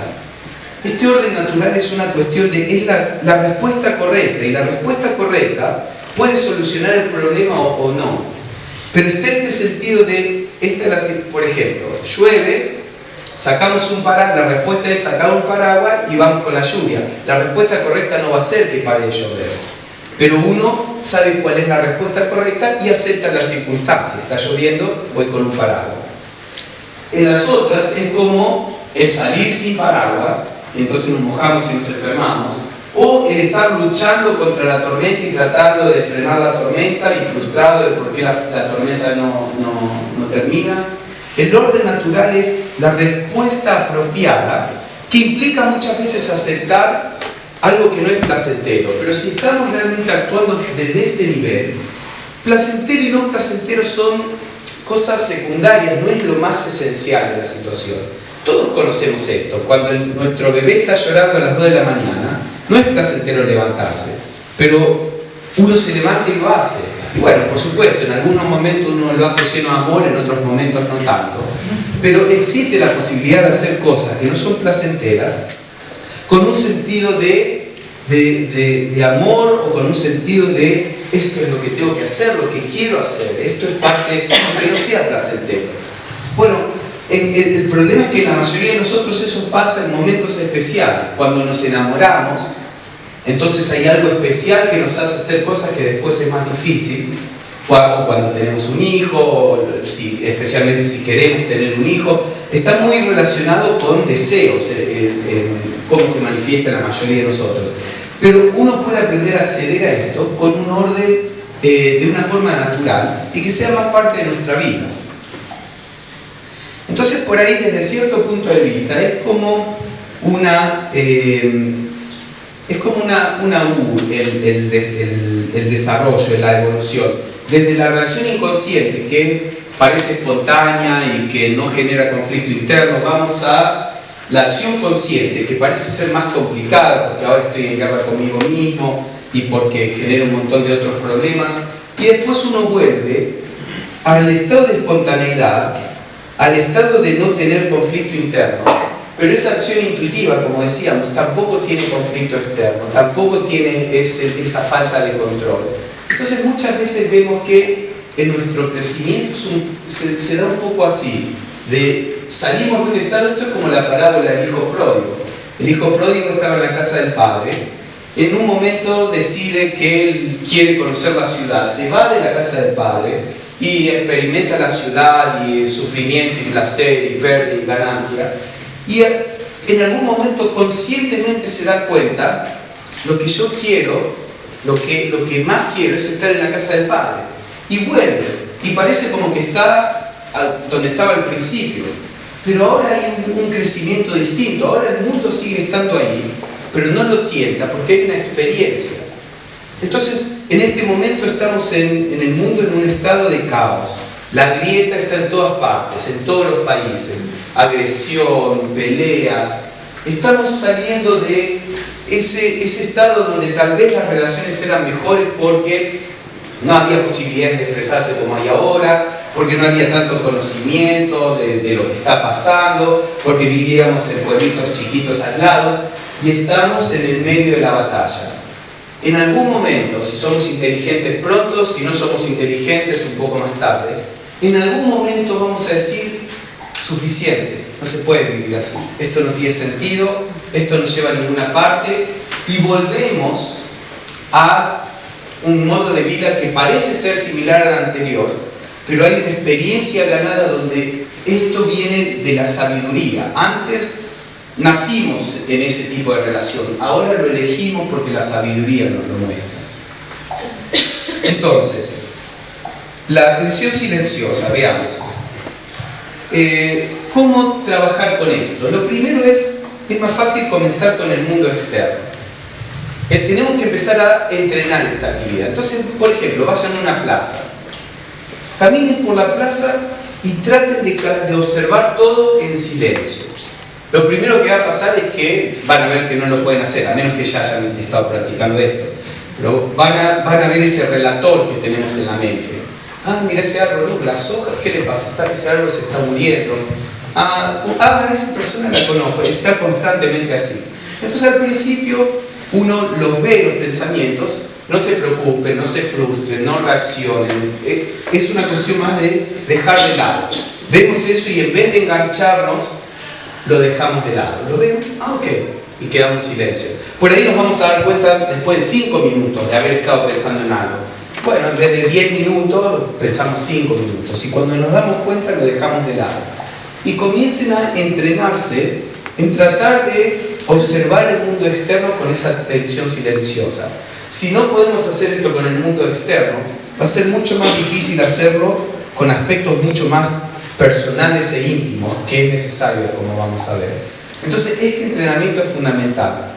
Este orden natural es una cuestión es la respuesta correcta, y la respuesta correcta puede solucionar el problema o no. Pero está este sentido por ejemplo, llueve, sacamos un paraguas, la respuesta es sacar un paraguas y vamos con la lluvia. La respuesta correcta no va a ser que pare de llover. Pero uno sabe cuál es la respuesta correcta y acepta las circunstancias. Está lloviendo, voy con un paraguas. En las otras es como el salir sin paraguas, entonces nos mojamos y nos enfermamos, o el estar luchando contra la tormenta y tratando de frenar la tormenta y frustrado de por qué la tormenta no termina. El orden natural es la respuesta apropiada, que implica muchas veces aceptar algo que no es placentero. Pero si estamos realmente actuando desde este nivel, placentero y no placentero son cosas secundarias, no es lo más esencial de la situación. Todos conocemos esto. Cuando nuestro bebé está llorando a las 2 de la mañana, no es placentero levantarse, pero uno se levanta y lo hace. Y bueno, por supuesto, en algunos momentos uno lo hace lleno de amor, en otros momentos no tanto. Pero existe la posibilidad de hacer cosas que no son placenteras con un sentido de amor, o con un sentido de esto es lo que tengo que hacer, lo que quiero hacer, esto es parte, aunque no sea placentero. Bueno, el problema es que en la mayoría de nosotros eso pasa en momentos especiales. Cuando nos enamoramos, entonces hay algo especial que nos hace hacer cosas que después es más difícil. O cuando tenemos un hijo, o especialmente si queremos tener un hijo, está muy relacionado con deseos, cómo se manifiesta en la mayoría de nosotros. Pero uno puede aprender a acceder a esto con un orden de una forma natural y que sea más parte de nuestra vida. Entonces, por ahí, desde cierto punto de vista, es como una U, el desarrollo, la evolución. Desde la reacción inconsciente, que parece espontánea y que no genera conflicto interno, vamos a la acción consciente, que parece ser más complicada, porque ahora estoy en guerra conmigo mismo y porque genera un montón de otros problemas. Y después uno vuelve al estado de espontaneidad, al estado de no tener conflicto interno. Pero esa acción intuitiva, como decíamos, tampoco tiene conflicto externo, tampoco tiene esa falta de control. Entonces muchas veces vemos que en nuestro crecimiento se da un poco así, salimos de un estado. Esto es como la parábola del hijo pródigo. El hijo pródigo estaba en la casa del padre, en un momento decide que él quiere conocer la ciudad, se va de la casa del padre y experimenta la ciudad y sufrimiento y placer y pérdida y ganancia. Y en algún momento conscientemente se da cuenta, lo que yo quiero, lo que más quiero es estar en la casa del Padre. Y vuelve, y parece como que está donde estaba al principio. Pero ahora hay un crecimiento distinto, ahora el mundo sigue estando ahí, pero no lo tienta porque hay una experiencia. Entonces, en este momento estamos en el mundo en un estado de caos. La grieta está en todas partes, en todos los países. Agresión, pelea. Estamos saliendo de ese estado donde tal vez las relaciones eran mejores porque no había posibilidades de expresarse como hay ahora, porque no había tanto conocimiento de lo que está pasando, porque vivíamos en pueblitos chiquitos aislados y estamos en el medio de la batalla. En algún momento, si somos inteligentes pronto, si no somos inteligentes un poco más tarde, en algún momento vamos a decir: suficiente, no se puede vivir así, esto no tiene sentido, esto no lleva a ninguna parte, y volvemos a un modo de vida que parece ser similar al anterior, pero hay una experiencia ganada donde esto viene de la sabiduría. Antes nacimos en ese tipo de relación, ahora lo elegimos porque la sabiduría nos lo muestra. Entonces, la atención silenciosa, veamos. ¿Cómo trabajar con esto? Lo primero es más fácil comenzar con el mundo externo. Tenemos que empezar a entrenar esta actividad. Entonces, por ejemplo, vayan a una plaza. Caminen por la plaza y traten de observar todo en silencio. Lo primero que va a pasar es que van a ver que no lo pueden hacer, a menos que ya hayan estado practicando esto. Pero van a ver ese relator que tenemos en la mente. Ah, mira ese árbol, las hojas, ¿qué le pasa? Ese árbol se está muriendo. Esa persona la conozco, está constantemente así. Entonces al principio uno los ve los pensamientos, no se preocupen, no se frustren, no reaccionen. Es una cuestión más de dejar de lado. Vemos eso y en vez de engancharnos, lo dejamos de lado. ¿Lo vemos? Ok. Y quedamos en silencio. Por ahí nos vamos a dar cuenta después de 5 minutos de haber estado pensando en algo. Bueno, en vez de 10 minutos, pensamos 5 minutos. Y cuando nos damos cuenta, lo dejamos de lado. Y comiencen a entrenarse en tratar de observar el mundo externo con esa atención silenciosa. Si no podemos hacer esto con el mundo externo, va a ser mucho más difícil hacerlo con aspectos mucho más personales e íntimos, que es necesario, como vamos a ver. Entonces, este entrenamiento es fundamental.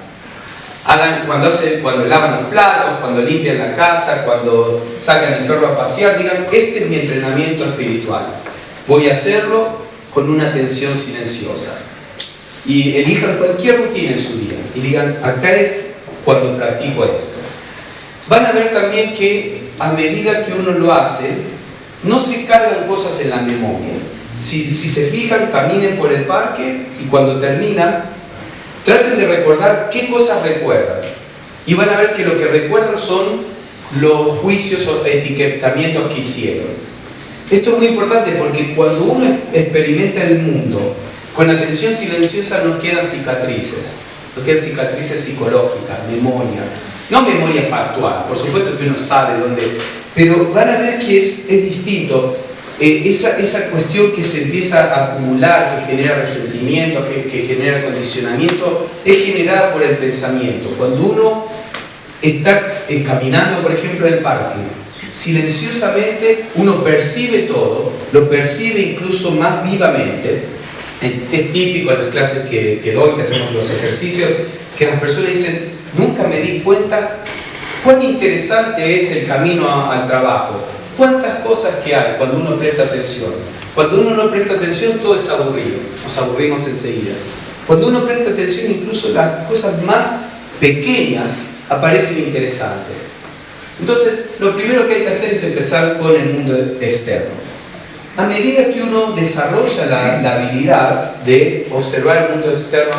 cuando lavan los platos, cuando limpian la casa, cuando sacan el perro a pasear, digan, este es mi entrenamiento espiritual. Voy a hacerlo con una atención silenciosa. Y elijan cualquier rutina en su día y digan, acá es cuando practico esto. Van a ver también que a medida que uno lo hace, no se cargan cosas en la memoria. Si se fijan, caminen por el parque y cuando terminan, traten de recordar qué cosas recuerdan. Y van a ver que lo que recuerdan son los juicios o etiquetamientos que hicieron. Esto es muy importante porque cuando uno experimenta el mundo con atención silenciosa nos quedan cicatrices psicológicas, memoria. No memoria factual, por supuesto que uno sabe dónde, pero van a ver que es distinto. Esa cuestión que se empieza a acumular, que genera resentimiento, que genera condicionamiento, es generada por el pensamiento. Cuando uno está caminando, por ejemplo, en el parque, silenciosamente uno percibe todo, lo percibe incluso más vivamente. Es típico en las clases que doy, que hacemos los ejercicios, que las personas dicen, nunca me di cuenta cuán interesante es el camino al trabajo, cuántas cosas que hay cuando uno presta atención. Cuando uno no presta atención todo es aburrido, nos aburrimos enseguida. Cuando uno presta atención incluso las cosas más pequeñas aparecen interesantes. Entonces, lo primero que hay que hacer es empezar con el mundo externo. A medida que uno desarrolla la habilidad de observar el mundo externo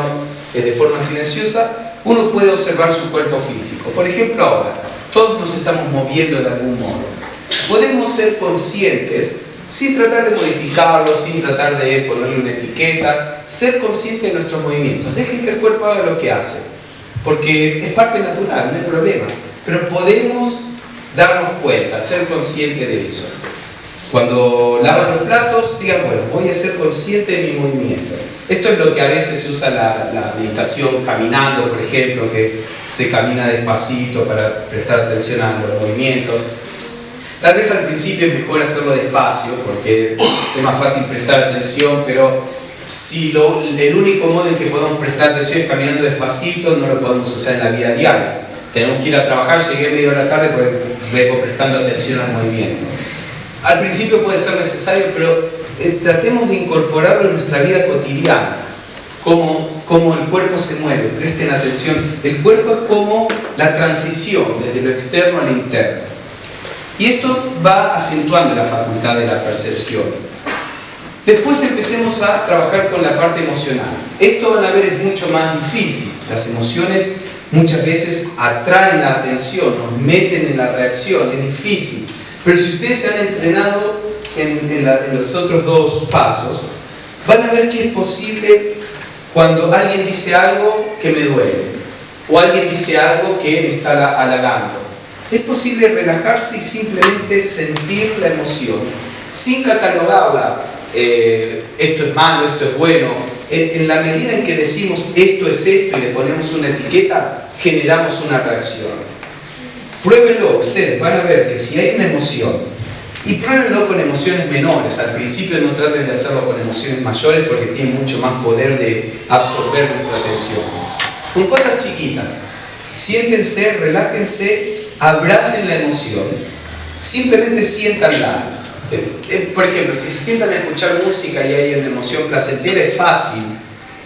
de forma silenciosa, uno puede observar su cuerpo físico. Por ejemplo, ahora, todos nos estamos moviendo de algún modo. Podemos ser conscientes, sin tratar de modificarlo, sin tratar de ponerle una etiqueta, ser conscientes de nuestros movimientos. Dejen que el cuerpo haga lo que hace, porque es parte natural, no hay problema. Pero podemos darnos cuenta, ser conscientes de eso. Cuando lavan los platos, digan, bueno, voy a ser consciente de mi movimiento. Esto es lo que a veces se usa la meditación caminando, por ejemplo, que se camina despacito para prestar atención a los movimientos. Tal vez al principio es mejor hacerlo despacio, porque es más fácil prestar atención, pero si el único modo en que podemos prestar atención es caminando despacito, no lo podemos usar en la vida diaria. Tenemos que ir a trabajar, llegué media hora tarde porque vengo prestando atención al movimiento. Al principio puede ser necesario, pero tratemos de incorporarlo en nuestra vida cotidiana, como el cuerpo se mueve, presten atención. El cuerpo es como la transición desde lo externo a lo interno. Y esto va acentuando la facultad de la percepción. Después empecemos a trabajar con la parte emocional. Esto van a ver es mucho más difícil. Las emociones muchas veces atraen la atención, nos meten en la reacción, es difícil. Pero si ustedes se han entrenado en los otros dos pasos, van a ver que es posible cuando alguien dice algo que me duele, o alguien dice algo que me está halagando. Es posible relajarse y simplemente sentir la emoción, sin catalogarla, esto es malo, esto es bueno. En la medida en que decimos esto es esto y le ponemos una etiqueta, generamos una reacción. Pruébenlo, ustedes van a ver que si hay una emoción, y pruébenlo con emociones menores, al principio no traten de hacerlo con emociones mayores porque tienen mucho más poder de absorber nuestra atención. Con cosas chiquitas, siéntense, relájense, abracen la emoción, simplemente siéntanla. Por ejemplo, si se sientan a escuchar música y hay una emoción placentera, es fácil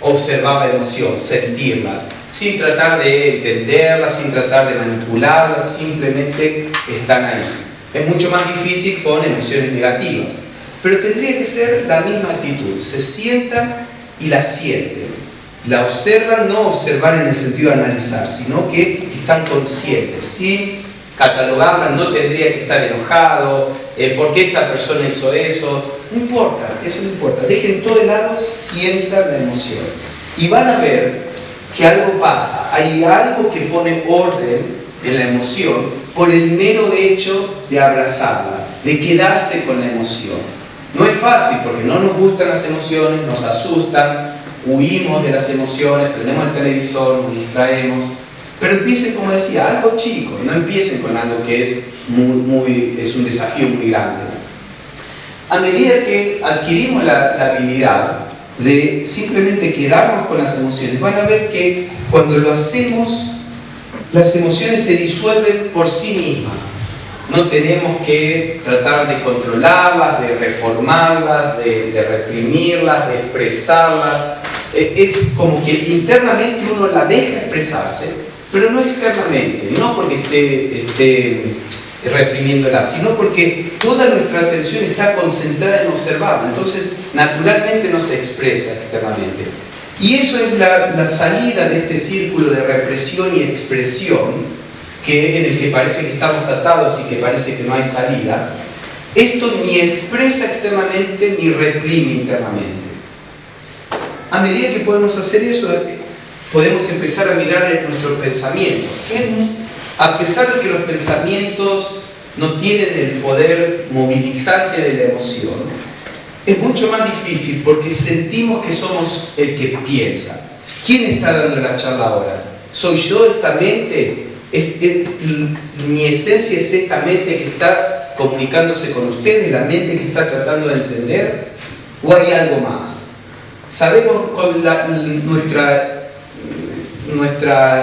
observar la emoción, sentirla, sin tratar de entenderla, sin tratar de manipularla, simplemente están ahí. Es mucho más difícil con emociones negativas, pero tendría que ser la misma actitud. Se sientan y la sienten, la observan, no observar en el sentido de analizar, sino que están conscientes, sin catalogarla. No tendría que estar enojado, ¿por qué esta persona hizo eso? No importa, eso no importa. Dejen todo de lado, sientan la emoción y van a ver que algo pasa. Hay algo que pone orden en la emoción por el mero hecho de abrazarla, de quedarse con la emoción. No es fácil porque no nos gustan las emociones, nos asustan, huimos de las emociones, prendemos el televisor, nos distraemos. Pero empiecen, como decía, algo chico, no empiecen con algo que es un desafío muy grande. A medida que adquirimos la habilidad de simplemente quedarnos con las emociones, van a ver que cuando lo hacemos las emociones se disuelven por sí mismas. No tenemos que tratar de controlarlas, de reformarlas, de reprimirlas, de expresarlas. Es como que internamente uno la deja expresarse, pero no externamente, no porque esté reprimiéndola, sino porque toda nuestra atención está concentrada en observarla. Entonces, naturalmente no se expresa externamente. Y eso es la salida de este círculo de represión y expresión, en el que parece que estamos atados y que parece que no hay salida. Esto ni expresa externamente ni reprime internamente. A medida que podemos hacer eso, podemos empezar a mirar en nuestros pensamientos. A pesar de que los pensamientos no tienen el poder movilizante de la emoción, es mucho más difícil porque sentimos que somos el que piensa. ¿Quién está dando la charla ahora? ¿Soy yo, esta mente? Mi esencia es esta mente que está comunicándose con ustedes, la mente que está tratando de entender, o hay algo más. Sabemos con nuestra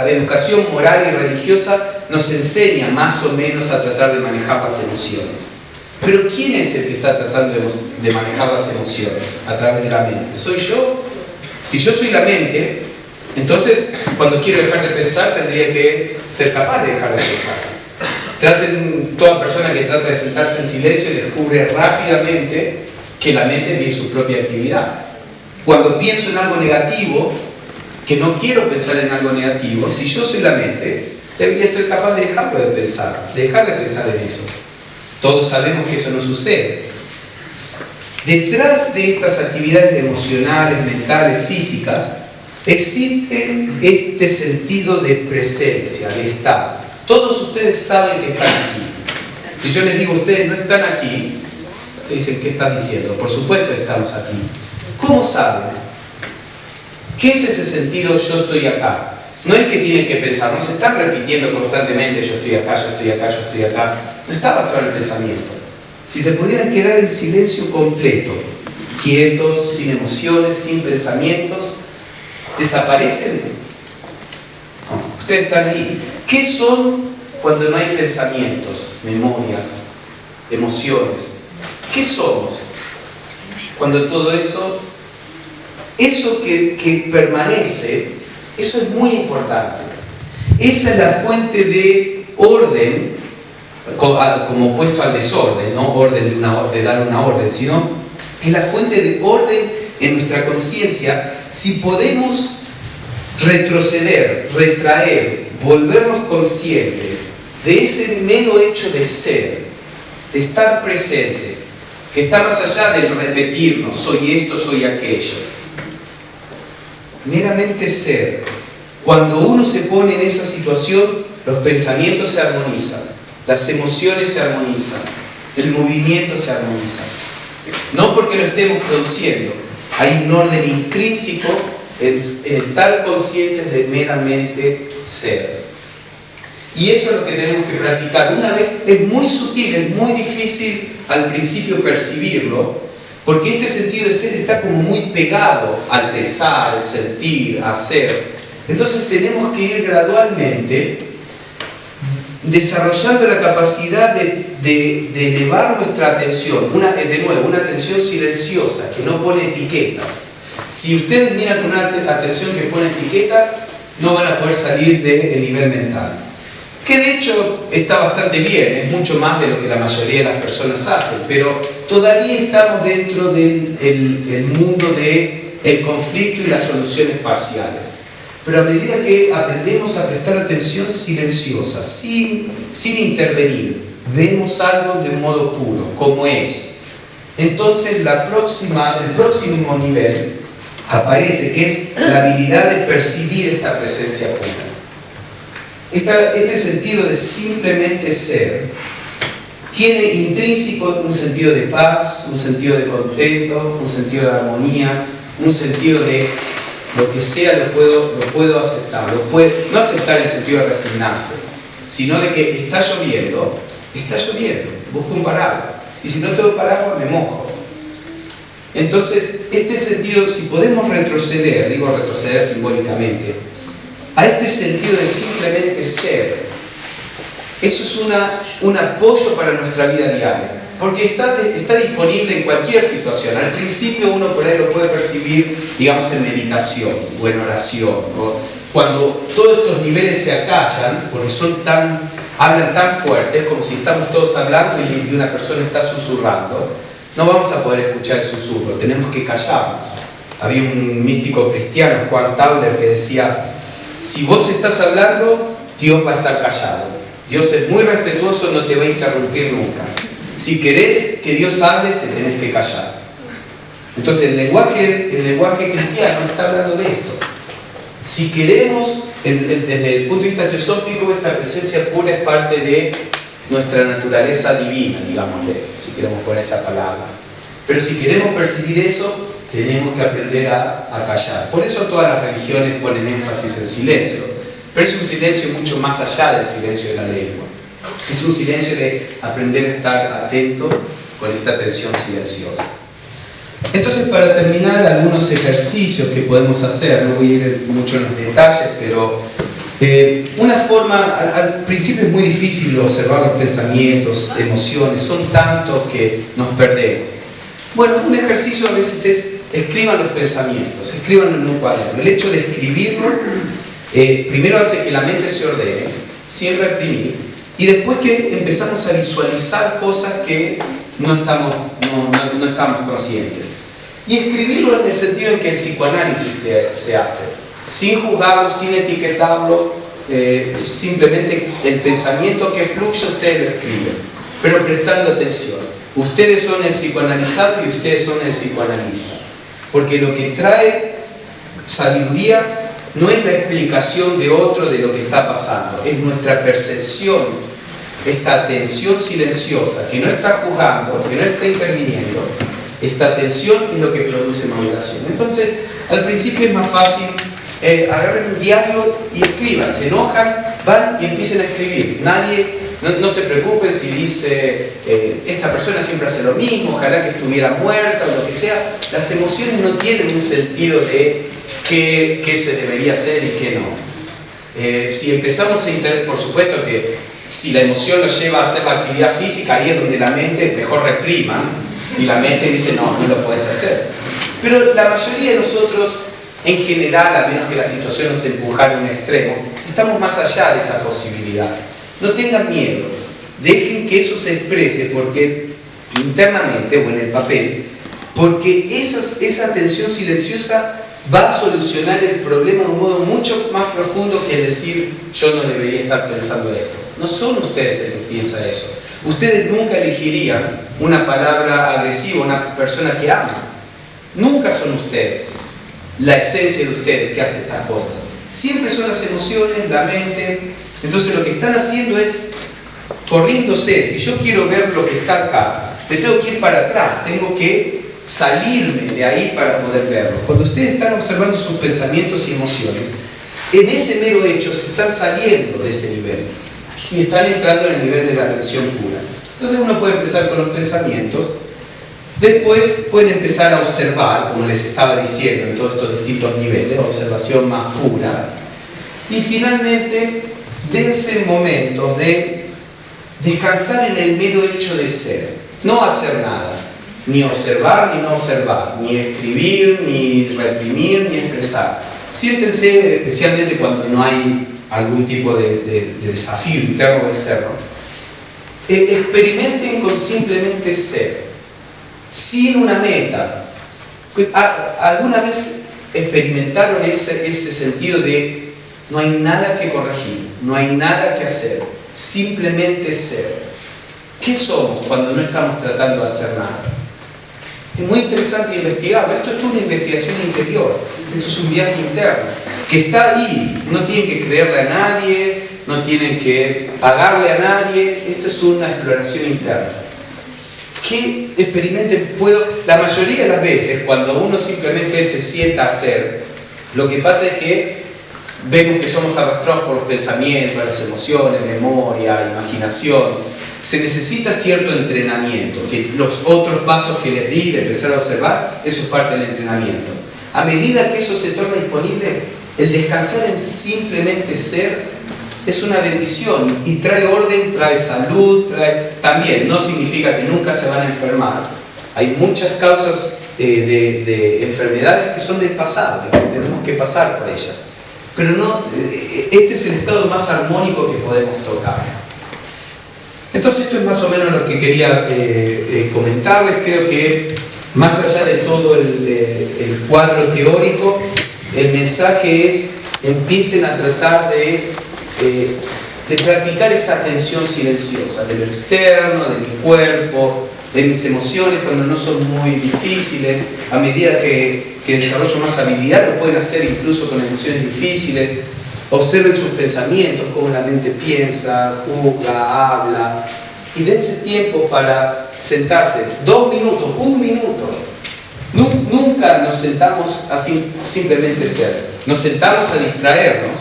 educación moral y religiosa nos enseña más o menos a tratar de manejar las emociones. Pero ¿quién es el que está tratando de manejar las emociones a través de la mente? ¿Soy yo? Si yo soy la mente, entonces, cuando quiero dejar de pensar, tendría que ser capaz de dejar de pensar. Toda persona que trata de sentarse en silencio descubre rápidamente que la mente tiene su propia actividad. Cuando pienso en algo negativo, que no quiero pensar en algo negativo, si yo soy la mente, debería ser capaz de dejarlo de pensar, de dejar de pensar en eso. Todos sabemos que eso no sucede. Detrás de estas actividades emocionales, mentales, físicas, existe este sentido de presencia, de estar. Todos ustedes saben que están aquí. Si yo les digo, ustedes no están aquí, ustedes dicen, ¿qué estás diciendo? Por supuesto que estamos aquí. ¿Cómo saben? ¿Qué es ese sentido yo estoy acá? No es que tienen que pensar, no se están repitiendo constantemente yo estoy acá, yo estoy acá, yo estoy acá. No está basado en el pensamiento. Si se pudieran quedar en silencio completo, quietos, sin emociones, sin pensamientos, ¿desaparecen? No, ustedes están ahí. ¿Qué son cuando no hay pensamientos, memorias, emociones? ¿Qué somos? Cuando todo eso que permanece, eso es muy importante. Esa es la fuente de orden, como opuesto al desorden, no orden de dar una orden, sino es la fuente de orden en nuestra conciencia. Si podemos retroceder, retraer, volvernos conscientes de ese mero hecho de ser, de estar presente, que está más allá del repetirnos, soy esto, soy aquello. Meramente ser. Cuando uno se pone en esa situación, los pensamientos se armonizan, las emociones se armonizan, el movimiento se armoniza. No porque lo estemos produciendo, hay un orden intrínseco en estar conscientes de meramente ser. Y eso es lo que tenemos que practicar. Una vez, es muy sutil, es muy difícil al principio percibirlo, porque este sentido de ser está como muy pegado al pensar, al sentir, a hacer. Entonces tenemos que ir gradualmente desarrollando la capacidad de elevar nuestra atención, de nuevo, una atención silenciosa, que no pone etiquetas. Si ustedes miran con una atención que pone etiqueta, no van a poder salir del nivel mental. Que de hecho está bastante bien, es mucho más de lo que la mayoría de las personas hacen, pero todavía estamos dentro del mundo del conflicto y las soluciones parciales. Pero a medida que aprendemos a prestar atención silenciosa, sin intervenir, vemos algo de un modo puro, como es. Entonces el próximo nivel aparece, que es la habilidad de percibir esta presencia pura. Este sentido de simplemente ser tiene intrínseco un sentido de paz, un sentido de contento, un sentido de armonía, un sentido de lo que sea lo puedo aceptar. No aceptar en el sentido de resignarse, sino de que está lloviendo, busco un paraguas. Y si no tengo paraguas, me mojo. Entonces, este sentido, si podemos retroceder, digo retroceder simbólicamente, a este sentido de simplemente ser. Eso es un apoyo para nuestra vida diaria, porque está disponible en cualquier situación. Al principio uno por ahí lo puede percibir, digamos, en meditación o en oración, ¿no? Cuando todos estos niveles se acallan, porque hablan tan fuertes, como si estamos todos hablando y una persona está susurrando, no vamos a poder escuchar el susurro, tenemos que callarnos. Había un místico cristiano, Juan Tauler, que decía: si vos estás hablando, Dios va a estar callado. Dios es muy respetuoso, no te va a interrumpir nunca. Si querés que Dios hable, te tenés que callar. Entonces el lenguaje cristiano está hablando de esto. Si queremos, desde el punto de vista teosófico, esta presencia pura es parte de nuestra naturaleza divina, digámosle, si queremos poner esa palabra. Pero si queremos percibir eso, tenemos que aprender a callar. Por eso todas las religiones ponen énfasis en silencio. Pero es un silencio mucho más allá del silencio de la lengua. Es un silencio de aprender a estar atento con esta atención silenciosa. Entonces, para terminar, algunos ejercicios que podemos hacer, no voy a ir mucho en los detalles, pero una forma, al principio es muy difícil observar los pensamientos, emociones, son tantos que nos perdemos. Bueno, un ejercicio a veces es: escriban los pensamientos, escriban en un cuaderno. El hecho de escribirlo primero hace que la mente se ordene, sin reprimir, y después que empezamos a visualizar cosas que no estamos conscientes. Y escribirlo en el sentido en que el psicoanálisis se hace, sin juzgarlo, sin etiquetarlo, simplemente el pensamiento que fluye ustedes lo escriben, pero prestando atención. Ustedes son el psicoanalizado y ustedes son el psicoanalista, porque lo que trae sabiduría no es la explicación de otro de lo que está pasando, es nuestra percepción, esta atención silenciosa que no está juzgando, que no está interviniendo. Esta atención es lo que produce maduración. Entonces, al principio es más fácil, agarren un diario y escriban. Se enojan, van y empiecen a escribir. No se preocupen si dice, esta persona siempre hace lo mismo, ojalá que estuviera muerta o lo que sea. Las emociones no tienen un sentido de qué se debería hacer y qué no. Si empezamos a entender, por supuesto que si la emoción lo lleva a hacer la actividad física, ahí es donde la mente mejor reprima y la mente dice no lo puedes hacer. Pero la mayoría de nosotros, en general, a menos que la situación nos empujara a un extremo, estamos más allá de esa posibilidad. No tengan miedo, dejen que eso se exprese porque internamente o en el papel, porque esa atención silenciosa va a solucionar el problema de un modo mucho más profundo que decir yo no debería estar pensando esto. No son ustedes el que piensa eso. Ustedes nunca elegirían una palabra agresiva, una persona que ama. Nunca son ustedes, la esencia de ustedes que hace estas cosas. Siempre son las emociones, la mente. Entonces lo que están haciendo es corriéndose. Si yo quiero ver lo que está acá, me tengo que ir para atrás, tengo que salirme de ahí para poder verlo. Cuando ustedes están observando sus pensamientos y emociones, en ese mero hecho se están saliendo de ese nivel y están entrando en el nivel de la atención pura. Entonces uno puede empezar con los pensamientos, después pueden empezar a observar, como les estaba diciendo, en todos estos distintos niveles, observación más pura, y finalmente dense momentos de descansar en el mero hecho de ser, no hacer nada, ni observar ni no observar, ni escribir, ni reprimir, ni expresar. Siéntense, especialmente cuando no hay algún tipo de desafío interno o externo. Experimenten con simplemente ser, sin una meta. ¿Alguna vez experimentaron ese sentido de no hay nada que corregir, no hay nada que hacer, simplemente ser? ¿Qué somos cuando no estamos tratando de hacer nada? Es muy interesante investigarlo. Esto es una investigación interior, esto es un viaje interno, que está ahí. No tienen que creerle a nadie, no tienen que pagarle a nadie. Esto es una exploración interna. ¿Qué experimenten? La mayoría de las veces, cuando uno simplemente se sienta a hacer, lo que pasa es que vemos que somos arrastrados por los pensamientos, las emociones, memoria, imaginación. Se necesita cierto entrenamiento, que los otros pasos que les di de empezar a observar, eso es parte del entrenamiento. A medida que eso se torna disponible, el descansar en simplemente ser es una bendición y trae orden, trae salud, también no significa que nunca se van a enfermar. Hay muchas causas de enfermedades que son del pasado, que tenemos que pasar por ellas. Pero no, este es el estado más armónico que podemos tocar. Entonces esto es más o menos lo que quería comentarles. Creo que más allá de todo el cuadro teórico, el mensaje es: empiecen a tratar de practicar esta atención silenciosa de lo externo, de mi cuerpo, de mis emociones cuando no son muy difíciles. A medida que desarrollo más habilidad, lo pueden hacer incluso con emociones difíciles. Observen sus pensamientos, cómo la mente piensa, juzga, habla, y dense tiempo para sentarse 2 minutos, 1 minuto. Nunca nos sentamos a simplemente ser. Nos sentamos a distraernos,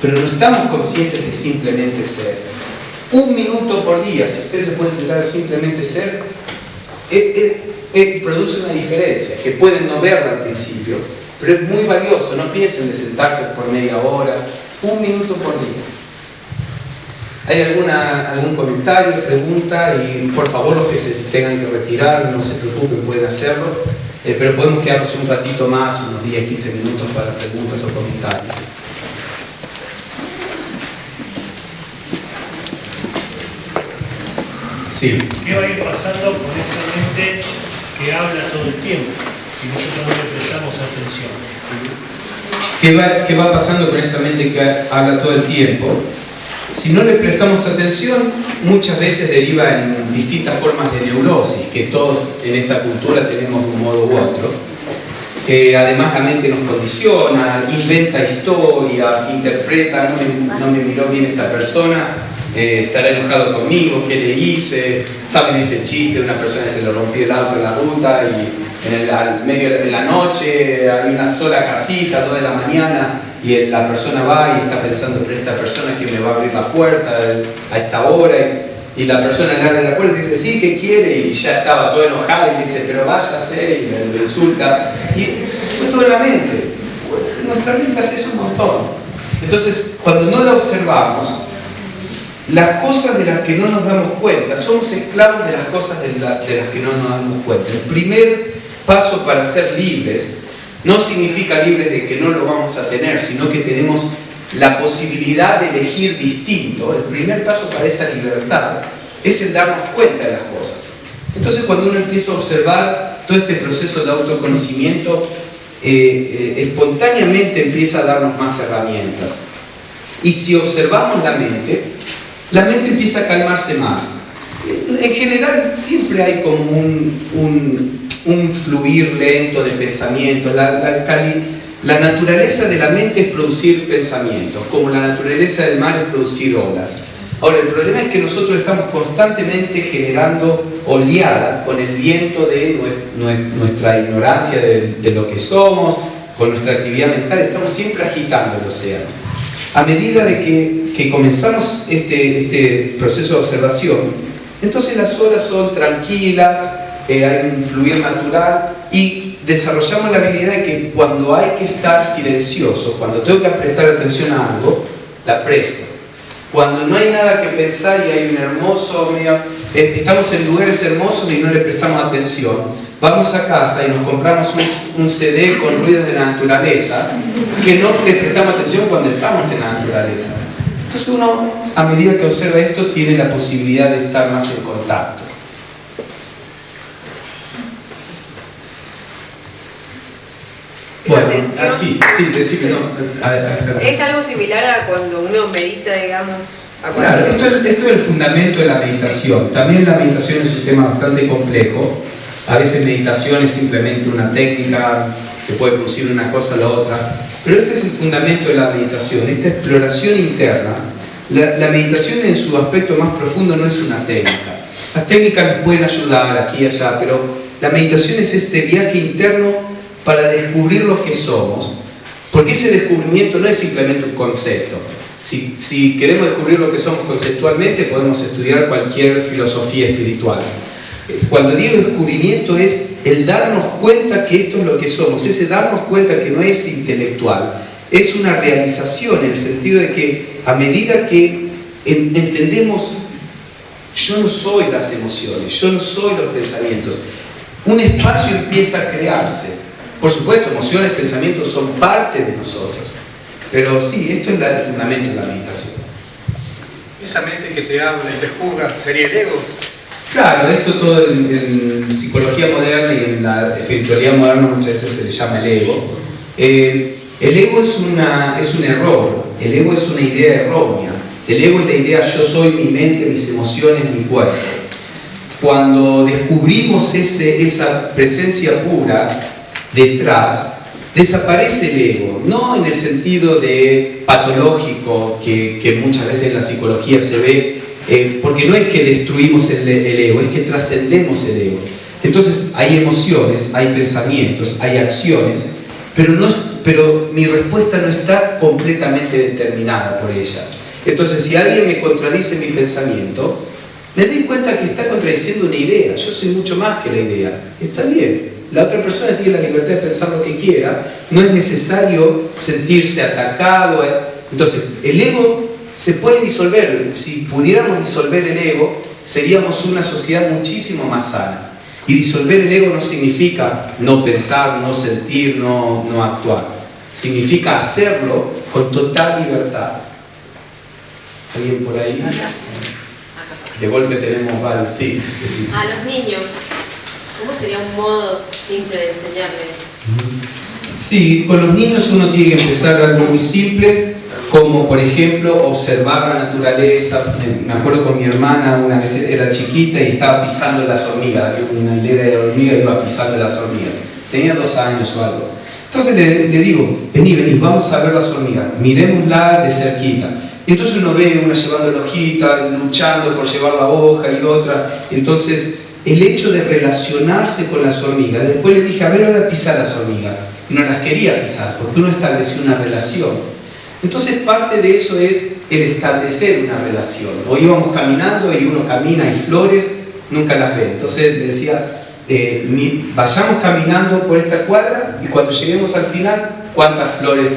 pero no estamos conscientes de simplemente ser. 1 minuto por día, si ustedes se pueden sentar a simplemente ser, produce una diferencia, que pueden no verla al principio, pero es muy valioso. No piensen de sentarse por media hora, 1 minuto por día. ¿Hay algún comentario, pregunta? Y por favor, los que se tengan que retirar, no se preocupen, pueden hacerlo. Pero podemos quedarnos un ratito más, unos 10, 15 minutos para preguntas o comentarios. Sí. ¿Qué va a ir pasando con esa mente que habla todo el tiempo si nosotros no le prestamos atención? ¿Qué va pasando con esa mente que habla todo el tiempo? Si no le prestamos atención, muchas veces deriva en distintas formas de neurosis, que todos en esta cultura tenemos de un modo u otro. Además, la mente nos condiciona, inventa historias, interpreta: no me miró bien esta persona, estará enojado conmigo, ¿qué le hice? Saben ese chiste de una persona que se le rompió el auto en la ruta y al medio de la noche hay una sola casita, 2 de la mañana, y la persona va y está pensando: pero esta persona que me va a abrir la puerta a esta hora, y la persona le abre la puerta y dice: sí, ¿qué quiere? Y ya estaba todo enojado y dice: pero váyase, y lo insulta. Y fue todo en la mente. Nuestra mente hace eso un montón. Entonces, cuando no la observamos, las cosas de las que no nos damos cuenta, somos esclavos de las cosas de las que no nos damos cuenta. El primer paso para ser libres no significa libres de que no lo vamos a tener, sino que tenemos la posibilidad de elegir distinto. El primer paso para esa libertad es el darnos cuenta de las cosas. Entonces, cuando uno empieza a observar todo este proceso de autoconocimiento, espontáneamente empieza a darnos más herramientas. Y si observamos la mente empieza a calmarse más. En general, siempre hay como un fluir lento de pensamientos. La naturaleza de la mente es producir pensamientos, como la naturaleza del mar es producir olas. Ahora, el problema es que nosotros estamos constantemente generando oleadas con el viento de nuestra ignorancia de lo que somos, con nuestra actividad mental. Estamos siempre agitando el océano. A medida de que comenzamos este proceso de observación, entonces las olas son tranquilas, hay un fluir natural, y desarrollamos la habilidad de que cuando hay que estar silencioso, cuando tengo que prestar atención a algo, la presto. Cuando no hay nada que pensar y hay un hermoso, estamos en lugares hermosos y no le prestamos atención, vamos a casa y nos compramos un CD con ruidos de la naturaleza, que no le prestamos atención cuando estamos en la naturaleza. Entonces uno, a medida que observa esto, tiene la posibilidad de estar más en contacto. Esa Bueno, atención decime, no. es algo similar a cuando uno medita, digamos. Claro, esto es el fundamento de la meditación. También la meditación es un tema bastante complejo. A veces meditación es simplemente una técnica que puede producir una cosa o la otra. Pero este es el fundamento de la meditación, esta exploración interna. La meditación en su aspecto más profundo no es una técnica. Las técnicas nos pueden ayudar aquí y allá, pero la meditación es este viaje interno para descubrir lo que somos, porque ese descubrimiento no es simplemente un concepto. Si queremos descubrir lo que somos conceptualmente, podemos estudiar cualquier filosofía espiritual. Cuando digo descubrimiento es el darnos cuenta que esto es lo que somos, ese darnos cuenta que no es intelectual, es una realización en el sentido de que a medida que entendemos, yo no soy las emociones, yo no soy los pensamientos, un espacio empieza a crearse. Por supuesto, emociones, pensamientos son parte de nosotros, pero sí, esto es el fundamento de la meditación. Esa mente que te habla y te juzga, ¿sería el ego? Claro, esto todo en psicología moderna y en la espiritualidad moderna muchas veces se le llama el ego. El ego es un error, el ego es una idea errónea. El ego es la idea yo soy mi mente, mis emociones, mi cuerpo. Cuando descubrimos esa presencia pura detrás, desaparece el ego, no en el sentido de patológico que muchas veces en la psicología se ve, porque no es que destruimos el ego, es que trascendemos el ego. Entonces hay emociones, hay pensamientos, hay acciones, pero mi respuesta no está completamente determinada por ellas. Entonces si alguien me contradice mi pensamiento, me doy cuenta que está contradiciendo una idea. Yo soy mucho más que la idea. Está bien. La otra persona tiene la libertad de pensar lo que quiera. No es necesario sentirse atacado. Entonces, el ego se puede disolver. Si pudiéramos disolver el ego, seríamos una sociedad muchísimo más sana. Y disolver el ego no significa no pensar, no sentir, no actuar. Significa hacerlo con total libertad. ¿Alguien por ahí? De golpe tenemos varios, sí. A los niños, ¿cómo sería un modo simple de enseñarles? Sí, con los niños uno tiene que empezar algo muy simple, como por ejemplo observar la naturaleza. Me acuerdo con mi hermana, una vez era chiquita y estaba pisando las hormigas, una hilera de hormigas y iba pisando las hormigas. Tenía 2 años o algo. Entonces le digo, vení, vamos a ver las hormigas, miremosla de cerquita. Y entonces uno ve una llevando la hojita, luchando por llevar la hoja y otra. Entonces, el hecho de relacionarse con las hormigas. Después le dije, a ver, ahora pisar las hormigas. Y no las quería pisar, porque uno estableció una relación. Entonces, parte de eso es el establecer una relación. O íbamos caminando y uno camina y flores, nunca las ve. Entonces, le decía, vayamos caminando por esta cuadra y cuando lleguemos al final, ¿cuántas flores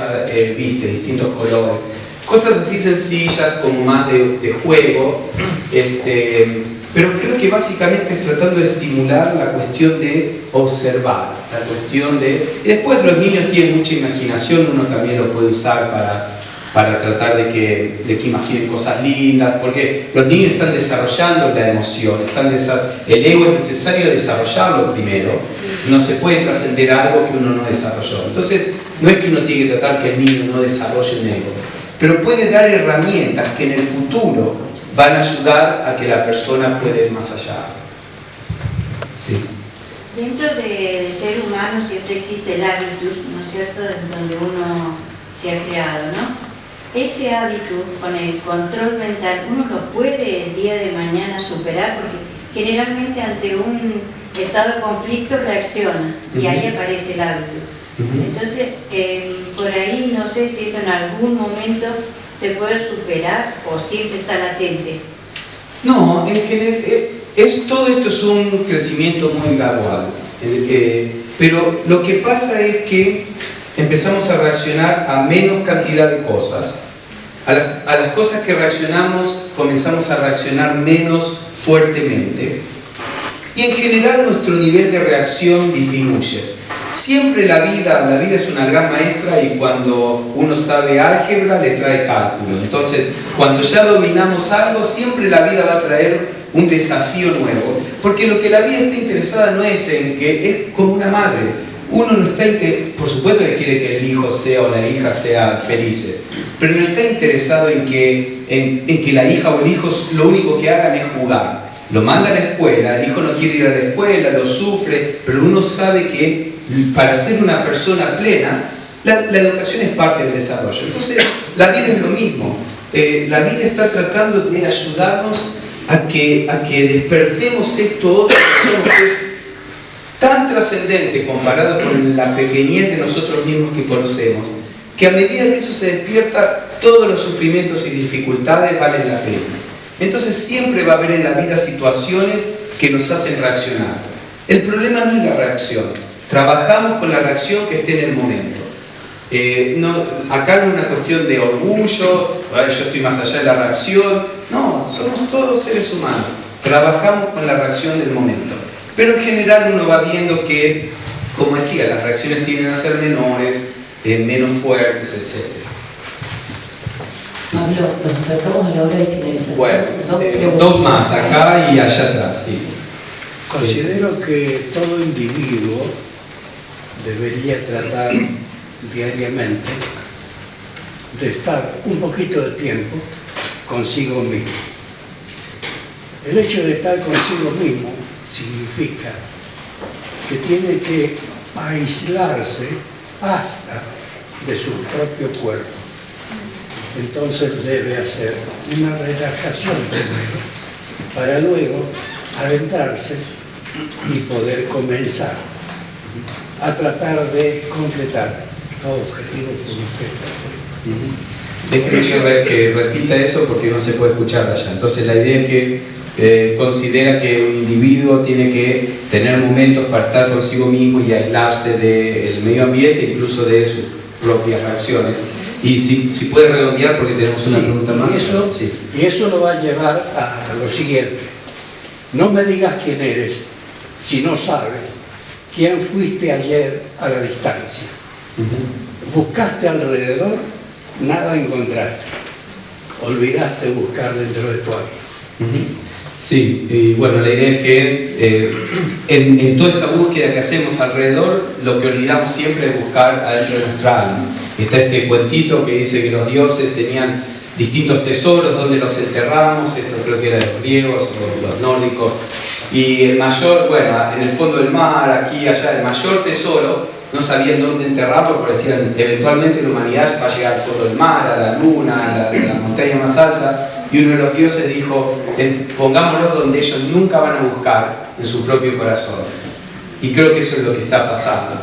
viste? Distintos colores. Cosas así sencillas, como más de juego, pero creo que básicamente es tratando de estimular la cuestión de observar, la cuestión de... Y después los niños tienen mucha imaginación, uno también lo puede usar para tratar de que imaginen cosas lindas, porque los niños están desarrollando la emoción, el ego es necesario desarrollarlo primero, no se puede trascender algo que uno no desarrolló. Entonces, no es que uno tiene que tratar que el niño no desarrolle un ego, pero puede dar herramientas que en el futuro van a ayudar a que la persona pueda ir más allá. Sí. Dentro del ser humano siempre existe el hábitus, ¿no es cierto?, en donde uno se ha creado, ¿no? Ese hábitus, con el control mental, uno lo puede el día de mañana superar, porque generalmente ante un estado de conflicto reacciona, y ahí aparece el hábito. Entonces, por ahí no sé si eso en algún momento se puede superar o siempre está latente. No, en general, todo esto es un crecimiento muy gradual. Pero lo que pasa es que empezamos a reaccionar a menos cantidad de cosas. A las cosas que reaccionamos, comenzamos a reaccionar menos fuertemente. Y en general nuestro nivel de reacción disminuye. Siempre la vida es una gran maestra y cuando uno sabe álgebra le trae cálculo. Entonces, cuando ya dominamos algo, siempre la vida va a traer un desafío nuevo. Porque lo que la vida está interesada no es en que es como una madre. Uno no está, por supuesto que quiere que el hijo sea o la hija sea felices, pero no está interesado en que la hija o el hijo lo único que hagan es jugar. Lo manda a la escuela, el hijo no quiere ir a la escuela, lo sufre, pero uno sabe que para ser una persona plena, la educación es parte del desarrollo. Entonces, la vida es lo mismo. La vida está tratando de ayudarnos a que despertemos esto otro que es tan trascendente comparado con la pequeñez de nosotros mismos que conocemos, que a medida que eso se despierta, todos los sufrimientos y dificultades valen la pena. Entonces siempre va a haber en la vida situaciones que nos hacen reaccionar. El problema no es la reacción. Trabajamos con la reacción que esté en el momento. Acá no es una cuestión de orgullo, yo estoy más allá de la reacción, no, somos todos seres humanos, trabajamos con la reacción del momento, pero en general uno va viendo que, como decía, las reacciones tienden a ser menores, menos fuertes, etc. Sí. Pablo, nos acercamos a la hora de finalización. Bueno, dos más, acá y allá atrás, sí. Considero que todo individuo debería tratar diariamente de estar un poquito de tiempo consigo mismo. El hecho de estar consigo mismo significa que tiene que aislarse hasta de su propio cuerpo. Entonces debe hacer una relajación primero para luego adentrarse y poder comenzar a tratar de completar los objetivos que usted Déjeme que repita eso porque no se puede escuchar de allá. Entonces la idea es que considera que un individuo tiene que tener momentos para estar consigo mismo y aislarse del medio ambiente, incluso de sus propias reacciones. Y si puede redondear porque tenemos una pregunta más. Y eso lo va a llevar a lo siguiente. No me digas quién eres si no sabes quién fuiste ayer a la distancia. Buscaste alrededor, nada encontraste. Olvidaste buscar dentro de tu alma. Sí, y bueno, la idea es que en toda esta búsqueda que hacemos alrededor, lo que olvidamos siempre es buscar adentro de nuestra alma. Está este cuentito que dice que los dioses tenían distintos tesoros, donde los enterramos, esto creo que era de los griegos o los nórdicos, y el mayor, bueno, en el fondo del mar, aquí, allá, el mayor tesoro, no sabían dónde enterrarlo, porque decían, eventualmente la humanidad va a llegar al fondo del mar, a la luna, a la montaña más alta, y uno de los dioses dijo, pongámoslo donde ellos nunca van a buscar, en su propio corazón. Y creo que eso es lo que está pasando.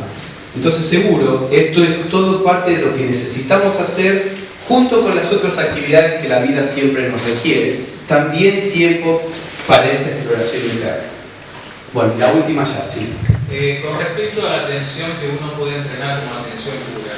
Entonces seguro, esto es todo parte de lo que necesitamos hacer, junto con las otras actividades que la vida siempre nos requiere, también tiempo para esta exploración interna. Bueno, la última ya, sí. Con respecto a la atención que uno puede entrenar como atención pura,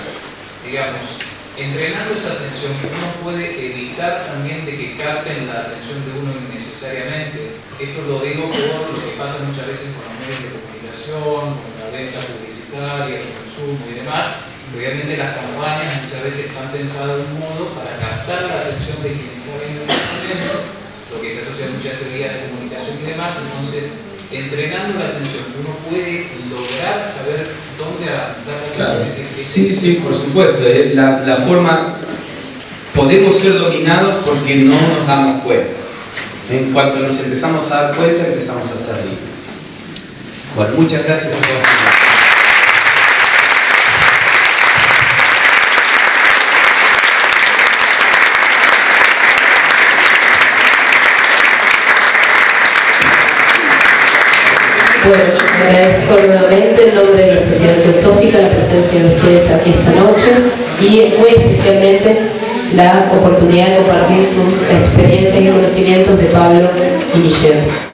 digamos, entrenando esa atención uno puede evitar también de que capten la atención de uno innecesariamente. Esto lo digo por lo que pasa muchas veces con los medios de comunicación, con la venta publicitaria, el consumo y demás. Obviamente las campañas muchas veces están pensadas de un modo para captar la atención de quienes está viendo el momento, lo que se asocia a muchas teorías de comunicación y demás. Entonces, entrenando la atención, uno puede lograr saber dónde adaptar la atención. Claro. Sí, por supuesto. La forma, podemos ser dominados porque no nos damos cuenta. En cuanto nos empezamos a dar cuenta, empezamos a ser libres. Bueno, muchas gracias a todos. Bueno, agradezco nuevamente en nombre de la Sociedad Teosófica la presencia de ustedes aquí esta noche y muy especialmente la oportunidad de compartir sus experiencias y conocimientos de Pablo y Michelle.